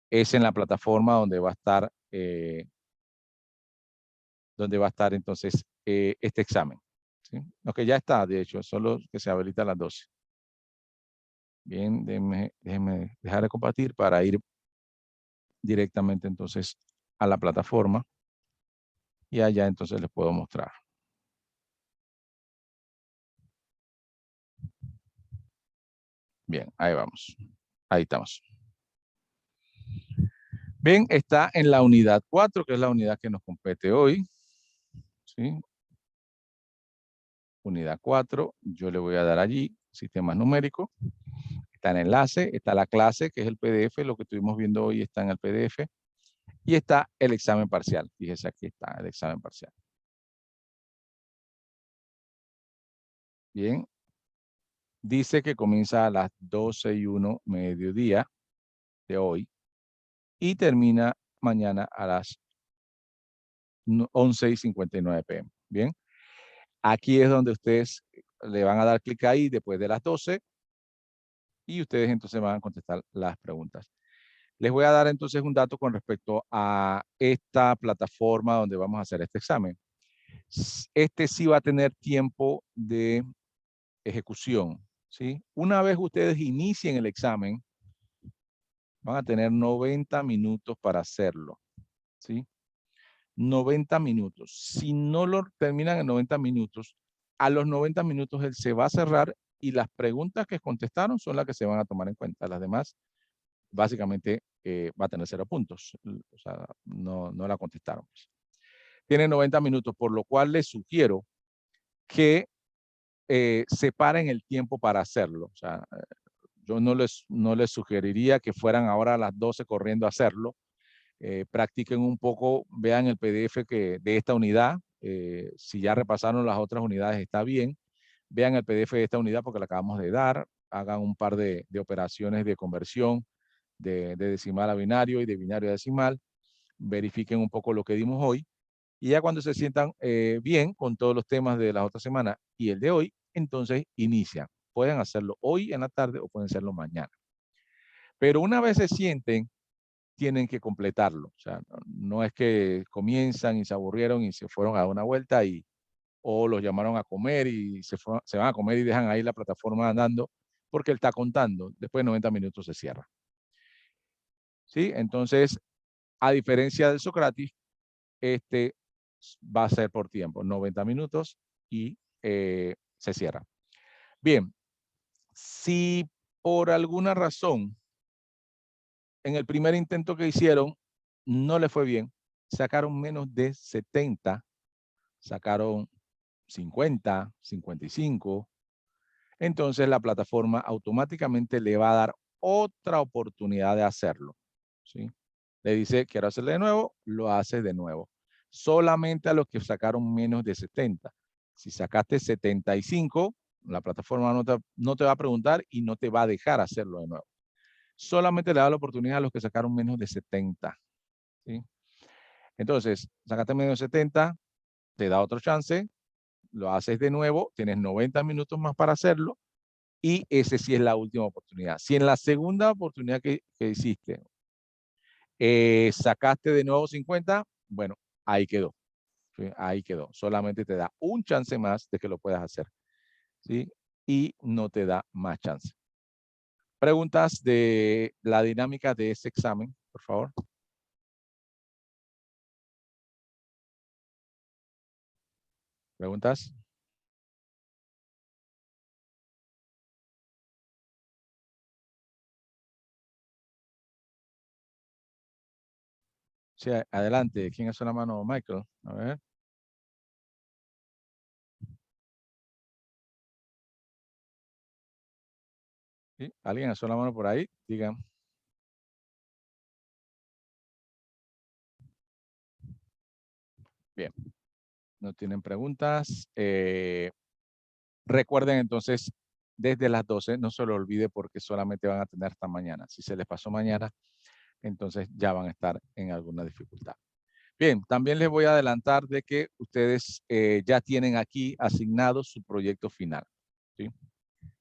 es en la plataforma donde va a estar entonces este examen. ¿Sí? Lo que ya está, de hecho, solo que se habilita a las 12. Bien, déjenme dejar de compartir para ir directamente entonces a la plataforma y allá entonces les puedo mostrar. Bien, ahí vamos. Ahí estamos. Bien, está en la unidad 4, que es la unidad que nos compete hoy. ¿Sí? Unidad 4, yo le voy a dar allí, sistemas numéricos. Está el enlace, está la clase, que es el PDF, lo que estuvimos viendo hoy está en el PDF. Y está el examen parcial. Fíjese, aquí está el examen parcial. Bien. Dice que comienza a las 12:01 mediodía de hoy y termina mañana a las 11:59 p.m. Bien. Aquí es donde ustedes le van a dar clic ahí después de las 12 y ustedes entonces van a contestar las preguntas. Les voy a dar entonces un dato con respecto a esta plataforma donde vamos a hacer este examen. Este sí va a tener tiempo de ejecución, ¿sí? Una vez ustedes inicien el examen, van a tener 90 minutos para hacerlo, ¿sí? 90 minutos. Si no lo terminan en 90 minutos, a los 90 minutos él se va a cerrar y las preguntas que contestaron son las que se van a tomar en cuenta. Las demás, básicamente, va a tener 0 puntos. O sea, no la contestaron. Tienen 90 minutos, por lo cual les sugiero que separen el tiempo para hacerlo. O sea, yo no les sugeriría que fueran ahora a las 12 corriendo a hacerlo. Practiquen un poco, vean el PDF de esta unidad. Si ya repasaron las otras unidades, está bien. Vean el PDF de esta unidad porque la acabamos de dar. Hagan un par de operaciones de conversión de decimal a binario y de binario a decimal. Verifiquen un poco lo que dimos hoy. Y ya cuando se sientan bien con todos los temas de la otra semana y el de hoy, entonces inician. Pueden hacerlo hoy en la tarde o pueden hacerlo mañana. Pero una vez se sienten, tienen que completarlo. O sea, no es que comienzan y se aburrieron y se fueron a dar una vuelta o los llamaron a comer y se van a comer y dejan ahí la plataforma andando porque él está contando. Después de 90 minutos se cierra. ¿Sí? Entonces, a diferencia del Socrates, este va a ser por tiempo, 90 minutos y se cierra. Bien, si por alguna razón en el primer intento que hicieron no le fue bien, sacaron menos de 70, sacaron 50, 55, entonces la plataforma automáticamente le va a dar otra oportunidad de hacerlo, ¿sí? Le dice, quiero hacerlo de nuevo, lo hace de nuevo. Solamente a los que sacaron menos de 70. Si sacaste 75, la plataforma no te va a preguntar y no te va a dejar hacerlo de nuevo. Solamente le da la oportunidad a los que sacaron menos de 70. ¿Sí? Entonces, sacaste menos de 70, te da otro chance, lo haces de nuevo, tienes 90 minutos más para hacerlo y ese sí es la última oportunidad. Si en la segunda oportunidad que hiciste sacaste de nuevo 50, bueno, ahí quedó. ¿Sí? Ahí quedó. Solamente te da un chance más de que lo puedas hacer. ¿Sí? Y no te da más chance. Preguntas de la dinámica de ese examen, por favor. ¿Preguntas? Sí, adelante. ¿Quién hace la mano? Michael. A ver. ¿Sí? ¿Alguien hace la mano por ahí? Digan. Bien. No tienen preguntas. Recuerden entonces, desde las 12, no se lo olvide porque solamente van a tener hasta mañana. Si se les pasó mañana, entonces ya van a estar en alguna dificultad. Bien, también les voy a adelantar de que ustedes ya tienen aquí asignado su proyecto final. ¿Sí?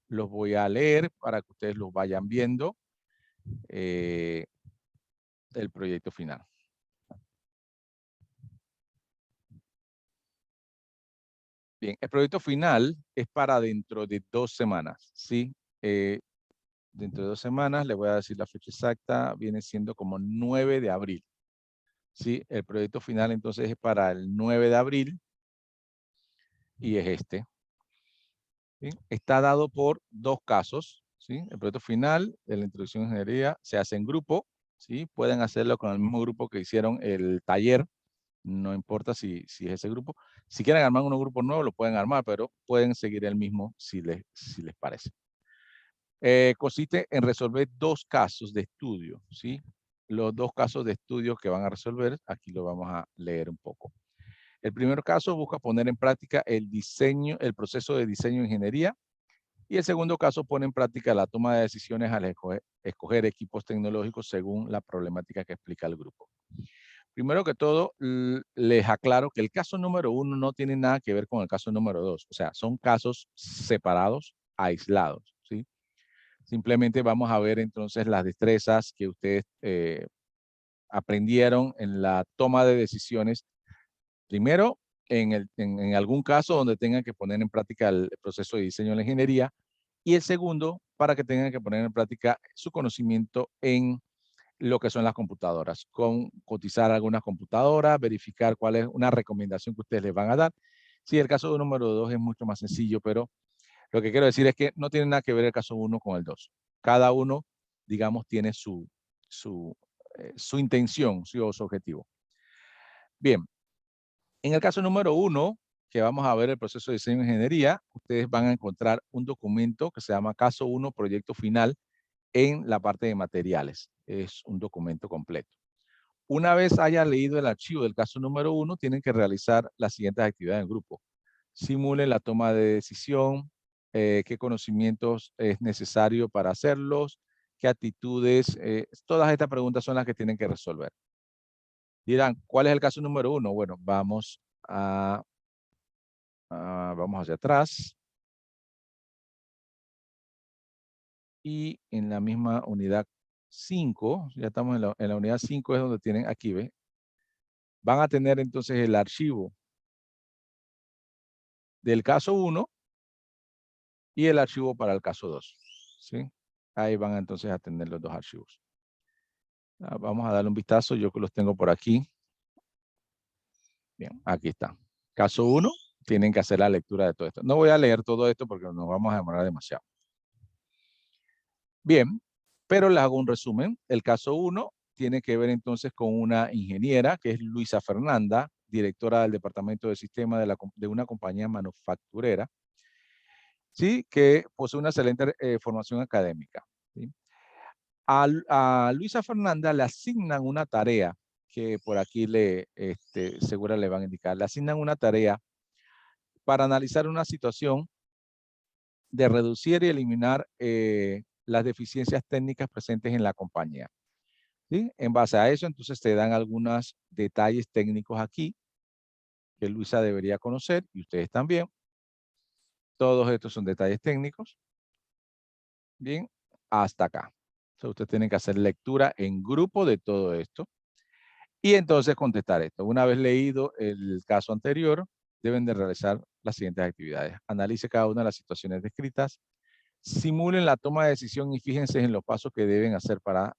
Los voy a leer para que ustedes los vayan viendo. el proyecto final. Bien, el proyecto final es para dentro de 2 semanas, ¿sí? Dentro de 2 semanas, le voy a decir la fecha exacta, viene siendo como 9 de abril. ¿Sí? El proyecto final entonces es para el 9 de abril y es este. ¿Sí? Está dado por 2 casos. ¿Sí? El proyecto final de la introducción a ingeniería se hace en grupo. ¿Sí? Pueden hacerlo con el mismo grupo que hicieron el taller. No importa si es ese grupo. Si quieren armar un grupo nuevo, lo pueden armar, pero pueden seguir el mismo si les parece. Consiste en resolver 2 casos de estudio. ¿Sí? Los 2 casos de estudio que van a resolver, aquí lo vamos a leer un poco. El primer caso busca poner en práctica el proceso de diseño de ingeniería, y el segundo caso pone en práctica la toma de decisiones al escoger equipos tecnológicos según la problemática que explica el grupo. Primero que todo, les aclaro que el caso número 1 no tiene nada que ver con el caso número 2. O sea, son casos separados, aislados, ¿sí? Simplemente vamos a ver entonces las destrezas que ustedes aprendieron en la toma de decisiones. Primero, en algún caso donde tengan que poner en práctica el proceso de diseño de la ingeniería. Y el segundo, para que tengan que poner en práctica su conocimiento en lo que son las computadoras, con cotizar algunas computadoras, verificar cuál es una recomendación que ustedes les van a dar. Sí, el caso número 2 es mucho más sencillo, pero lo que quiero decir es que no tiene nada que ver el caso 1 con el 2. Cada uno, digamos, tiene su intención, su objetivo. Bien, en el caso número 1, que vamos a ver el proceso de diseño de ingeniería, ustedes van a encontrar un documento que se llama Caso 1, Proyecto Final, en la parte de materiales. Es un documento completo. Una vez haya leído el archivo del caso número 1, tienen que realizar las siguientes actividades en grupo. Simulen la toma de decisión, qué conocimientos es necesario para hacerlos, qué actitudes, todas estas preguntas son las que tienen que resolver. Dirán, ¿cuál es el caso número 1? Bueno, vamos hacia atrás. Y en la misma unidad 5, ya estamos en la unidad 5, es donde tienen aquí, ¿ve? Van a tener entonces el archivo del caso 1 y el archivo para el caso 2. ¿Sí? Ahí van entonces a tener los 2 archivos. Vamos a darle un vistazo, yo que los tengo por aquí. Bien, aquí está. Caso 1, tienen que hacer la lectura de todo esto. No voy a leer todo esto porque nos vamos a demorar demasiado. Bien, pero les hago un resumen. El caso 1 tiene que ver entonces con una ingeniera que es Luisa Fernanda, directora del departamento de sistema de una compañía manufacturera, ¿sí? Que posee una excelente formación académica. ¿Sí? A Luisa Fernanda le asignan una tarea que por aquí seguro le van a indicar. Le asignan una tarea para analizar una situación de reducir y eliminar las deficiencias técnicas presentes en la compañía. ¿Sí? En base a eso, entonces te dan algunos detalles técnicos aquí que Luisa debería conocer y ustedes también. Todos estos son detalles técnicos. Bien, hasta acá. Entonces, ustedes tienen que hacer lectura en grupo de todo esto y entonces contestar esto. Una vez leído el caso anterior, deben de realizar las siguientes actividades. Analice cada una de las situaciones descritas. Simulen la toma de decisión y fíjense en los pasos que deben hacer para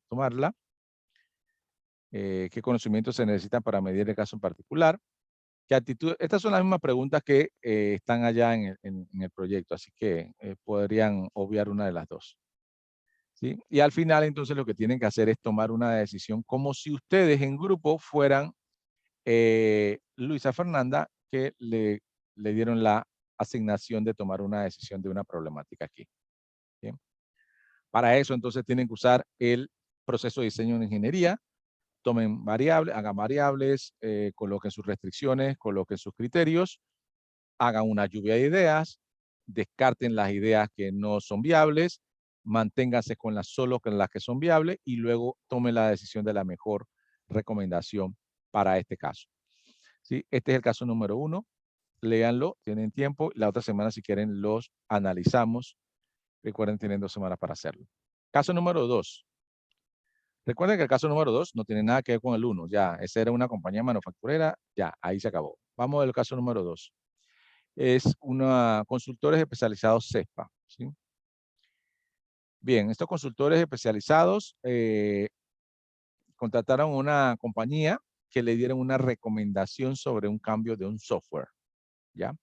tomarla. ¿Qué conocimientos se necesitan para medir el caso en particular? ¿Qué actitud? Estas son las mismas preguntas que están allá en el proyecto, así que podrían obviar una de las dos. ¿Sí? Y al final, entonces, lo que tienen que hacer es tomar una decisión como si ustedes en grupo fueran Luisa Fernanda, que le dieron la asignación de tomar una decisión de una problemática aquí. ¿Bien? Para eso, entonces, tienen que usar el proceso de diseño de ingeniería. Tomen variables, hagan variables, coloquen sus restricciones, coloquen sus criterios, hagan una lluvia de ideas, descarten las ideas que no son viables, manténganse solo con las que son viables y luego tomen la decisión de la mejor recomendación para este caso. ¿Sí? Este es el caso número 1. Léanlo, tienen tiempo. La otra semana, si quieren, los analizamos. Recuerden, tienen 2 semanas para hacerlo. Caso número 2. Recuerden que el caso número 2 no tiene nada que ver con el 1. Ya, esa era una compañía manufacturera. Ya, ahí se acabó. Vamos al caso número 2. Es una consultores especializados CESPA. ¿Sí? Bien, estos consultores especializados contrataron una compañía que le dieron una recomendación sobre un cambio de un software. ¿Ya?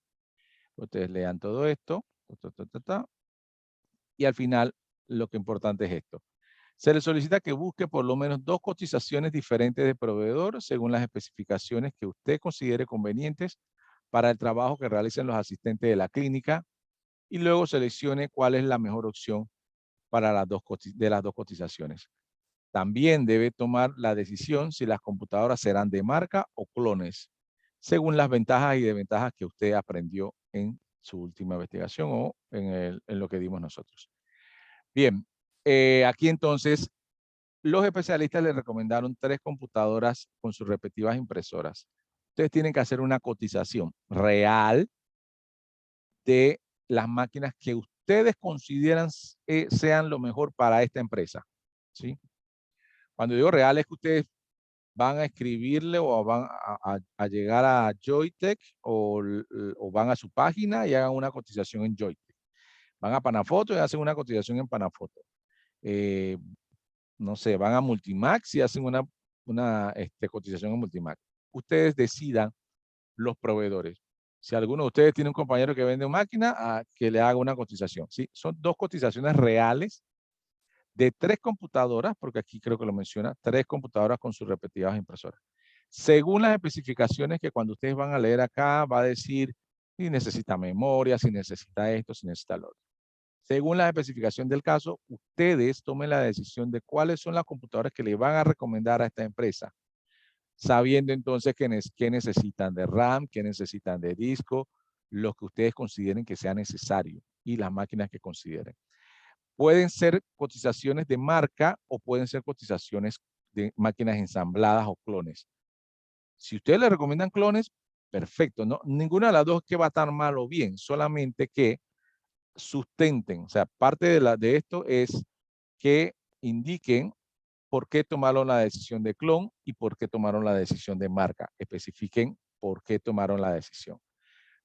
Ustedes lean todo esto. Y al final, lo que importante es esto. Se le solicita que busque por lo menos 2 cotizaciones diferentes de proveedor según las especificaciones que usted considere convenientes para el trabajo que realicen los asistentes de la clínica y luego seleccione cuál es la mejor opción para las dos cotizaciones. También debe tomar la decisión si las computadoras serán de marca o clones, según las ventajas y desventajas que usted aprendió en su última investigación o en lo que dimos nosotros. Bien, aquí entonces los especialistas le recomendaron 3 computadoras con sus respectivas impresoras. Ustedes tienen que hacer una cotización real de las máquinas que ustedes consideran sean lo mejor para esta empresa. ¿Sí? Cuando digo real es que ustedes van a escribirle o van a llegar a Joytech o van a su página y hagan una cotización en Joytech. Van a Panafoto y hacen una cotización en Panafoto. No sé, van a Multimax y hacen una cotización en Multimax. Ustedes decidan los proveedores. Si alguno de ustedes tiene un compañero que vende una máquina, que le haga una cotización. ¿Sí? Son 2 cotizaciones reales de 3 computadoras, porque aquí creo que lo menciona, 3 computadoras con sus respectivas impresoras. Según las especificaciones que cuando ustedes van a leer acá, va a decir si necesita memoria, si necesita esto, si necesita lo otro. Según la especificación del caso, ustedes tomen la decisión de cuáles son las computadoras que le van a recomendar a esta empresa, sabiendo entonces qué necesitan de RAM, qué necesitan de disco, lo que ustedes consideren que sea necesario y las máquinas que consideren. Pueden ser cotizaciones de marca o pueden ser cotizaciones de máquinas ensambladas o clones. Si ustedes le recomiendan clones, perfecto. No, ninguna de las dos que va a estar mal o bien, solamente que sustenten. O sea, parte de esto es que indiquen por qué tomaron la decisión de clon y por qué tomaron la decisión de marca. Especifiquen por qué tomaron la decisión.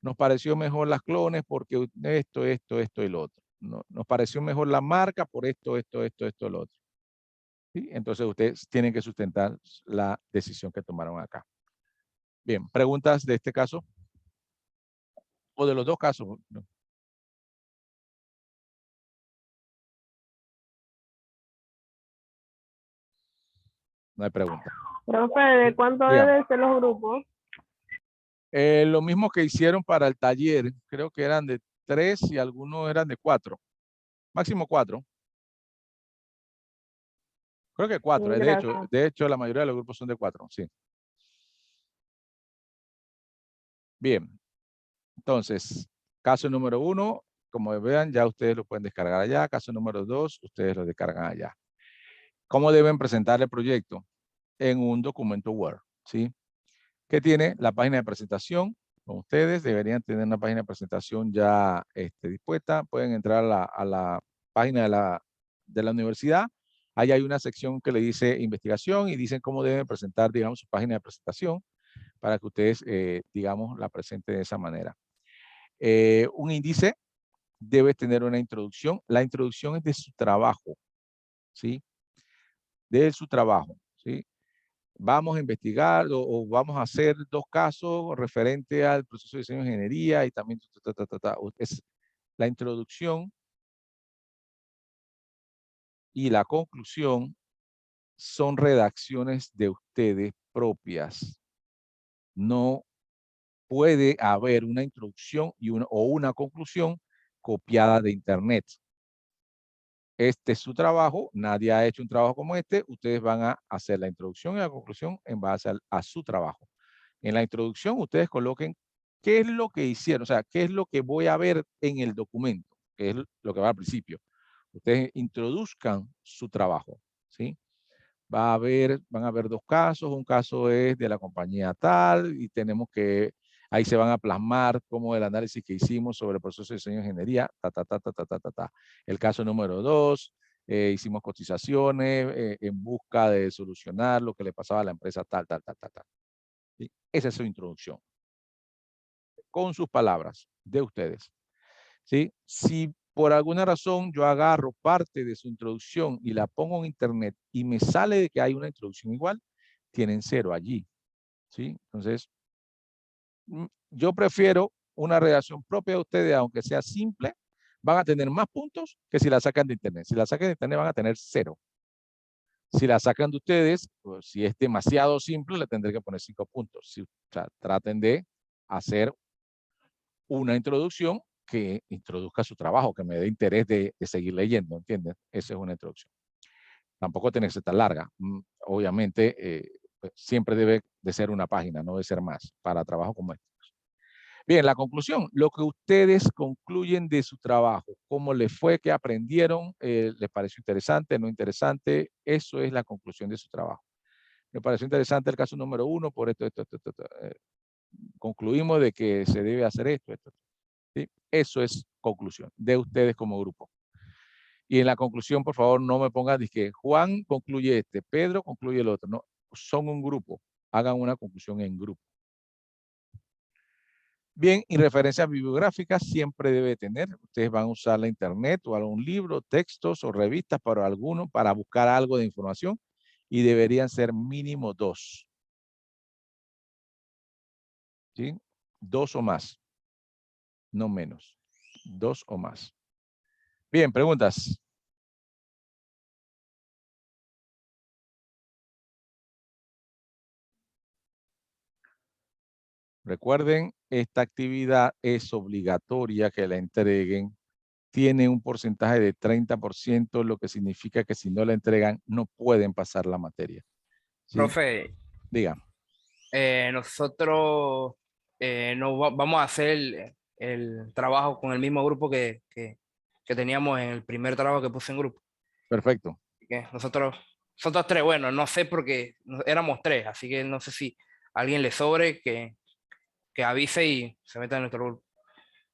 Nos pareció mejor las clones porque esto y lo otro. No, nos pareció mejor la marca por esto, lo otro. ¿Sí? Entonces ustedes tienen que sustentar la decisión que tomaron acá. Bien, ¿preguntas de este caso? O de los dos casos. No hay pregunta. Profe, ¿de cuánto Dígame. deben ser los grupos? Lo mismo que hicieron para el taller. Creo que eran de 3 y algunos eran de 4. Máximo 4. Creo que 4. Gracias. De hecho, la mayoría de los grupos son de 4. Sí. Bien. Entonces, caso número 1, como vean, ya ustedes lo pueden descargar allá. Caso número 2, ustedes lo descargan allá. ¿Cómo deben presentar el proyecto? En un documento Word, ¿sí? Que tiene la página de presentación. Con ustedes deberían tener una página de presentación ya dispuesta. Pueden entrar a la página de la universidad. Ahí hay una sección que le dice investigación y dicen cómo deben presentar, digamos, su página de presentación para que ustedes, digamos, la presenten de esa manera. Un índice debe tener una introducción. La introducción es de su trabajo, ¿sí? De su trabajo, ¿sí? Vamos a investigar o vamos a hacer 2 casos referente al proceso de diseño de ingeniería y también es la introducción y la conclusión son redacciones de ustedes propias. No puede haber una introducción o una conclusión copiada de internet. Este es su trabajo, nadie ha hecho un trabajo como este, ustedes van a hacer la introducción y la conclusión en base a su trabajo. En la introducción ustedes coloquen qué es lo que hicieron, o sea, qué es lo que voy a ver en el documento, que es lo que va al principio. Ustedes introduzcan su trabajo, ¿sí? Van a haber 2 casos, un caso es de la compañía tal y tenemos que, ahí se van a plasmar como el análisis que hicimos sobre el proceso de diseño de ingeniería, El caso número 2, hicimos cotizaciones en busca de solucionar lo que le pasaba a la empresa tal. ¿Sí? Esa es su introducción. Con sus palabras de ustedes. ¿Sí? Si por alguna razón yo agarro parte de su introducción y la pongo en internet y me sale de que hay una introducción igual, tienen 0 allí. ¿Sí? Entonces, yo prefiero una redacción propia de ustedes, aunque sea simple, van a tener más puntos que si la sacan de internet. Si la sacan de internet van a tener 0. Si la sacan de ustedes, pues, si es demasiado simple, le tendré que poner 5 puntos. Si, o sea, traten de hacer una introducción que introduzca su trabajo, que me dé interés de seguir leyendo, ¿entiendes? Esa es una introducción. Tampoco tiene que ser tan larga. Obviamente, pues, siempre debe de ser una página, no debe ser más, para trabajo como este. Bien, la conclusión, lo que ustedes concluyen de su trabajo, cómo les fue, qué aprendieron, les pareció interesante, no interesante, eso es la conclusión de su trabajo. Me pareció interesante el caso número 1, por esto. Concluimos de que se debe hacer esto. ¿Sí? Eso es conclusión de ustedes como grupo. Y en la conclusión, por favor, no me pongan que Juan concluye este, Pedro concluye el otro. No, son un grupo. Hagan una conclusión en grupo. Bien, y referencias bibliográficas siempre debe tener. Ustedes van a usar la internet o algún libro, textos o revistas para buscar algo de información y deberían ser mínimo 2. ¿Sí? 2 o más. No menos. 2 o más. Bien, preguntas. Recuerden, esta actividad es obligatoria que la entreguen. Tiene un porcentaje de 30%, lo que significa que si no la entregan, no pueden pasar la materia. ¿Sí? Profe, Diga. nosotros vamos a hacer el trabajo con el mismo grupo que teníamos en el primer trabajo que puse en grupo. Perfecto. Así que nosotros 3, bueno, no sé porque éramos 3, así que no sé si a alguien le sobre que avise y se meta en nuestro grupo.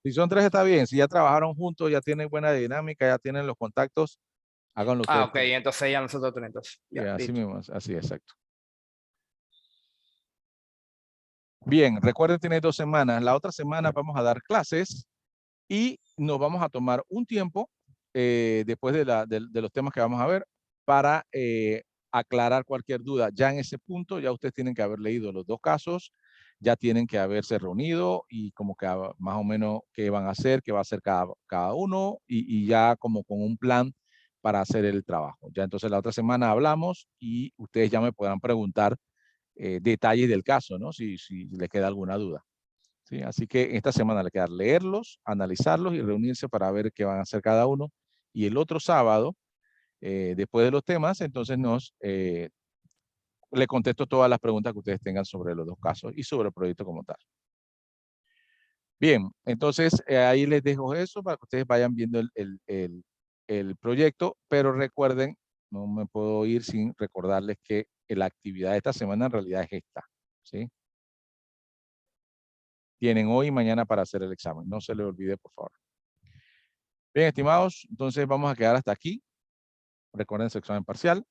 Si son 3 está bien. Si ya trabajaron juntos, ya tienen buena dinámica, ya tienen los contactos, háganlo ustedes. Ok, entonces ya nosotros 3, entonces. Ya, así listo. mismo, así, exacto. Bien, recuerden, tiene 2 semanas. La otra semana vamos a dar clases y nos vamos a tomar un tiempo después de los temas que vamos a ver para aclarar cualquier duda. Ya en ese punto, ya ustedes tienen que haber leído los 2 casos, ya tienen que haberse reunido y como que más o menos qué van a hacer, qué va a hacer cada uno y ya como con un plan para hacer el trabajo. Ya entonces la otra semana hablamos y ustedes ya me podrán preguntar detalles del caso, ¿no? Si les queda alguna duda. ¿Sí? Así que esta semana le queda leerlos, analizarlos y reunirse para ver qué van a hacer cada uno. Y el otro sábado, después de los temas, entonces le contesto todas las preguntas que ustedes tengan sobre los 2 casos y sobre el proyecto como tal. Bien, entonces ahí les dejo eso para que ustedes vayan viendo el proyecto, pero recuerden, no me puedo ir sin recordarles que la actividad de esta semana en realidad es esta, ¿sí? Tienen hoy y mañana para hacer el examen. No se les olvide, por favor. Bien, estimados, entonces vamos a quedar hasta aquí. Recuerden su examen parcial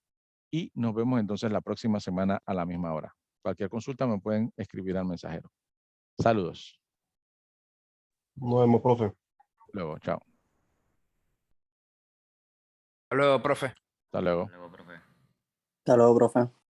y nos vemos entonces la próxima semana a la misma hora. Cualquier consulta me pueden escribir al mensajero. Saludos. Nos vemos, profe. Luego, chao. Hasta luego, profe. Hasta luego. Hasta luego, profe.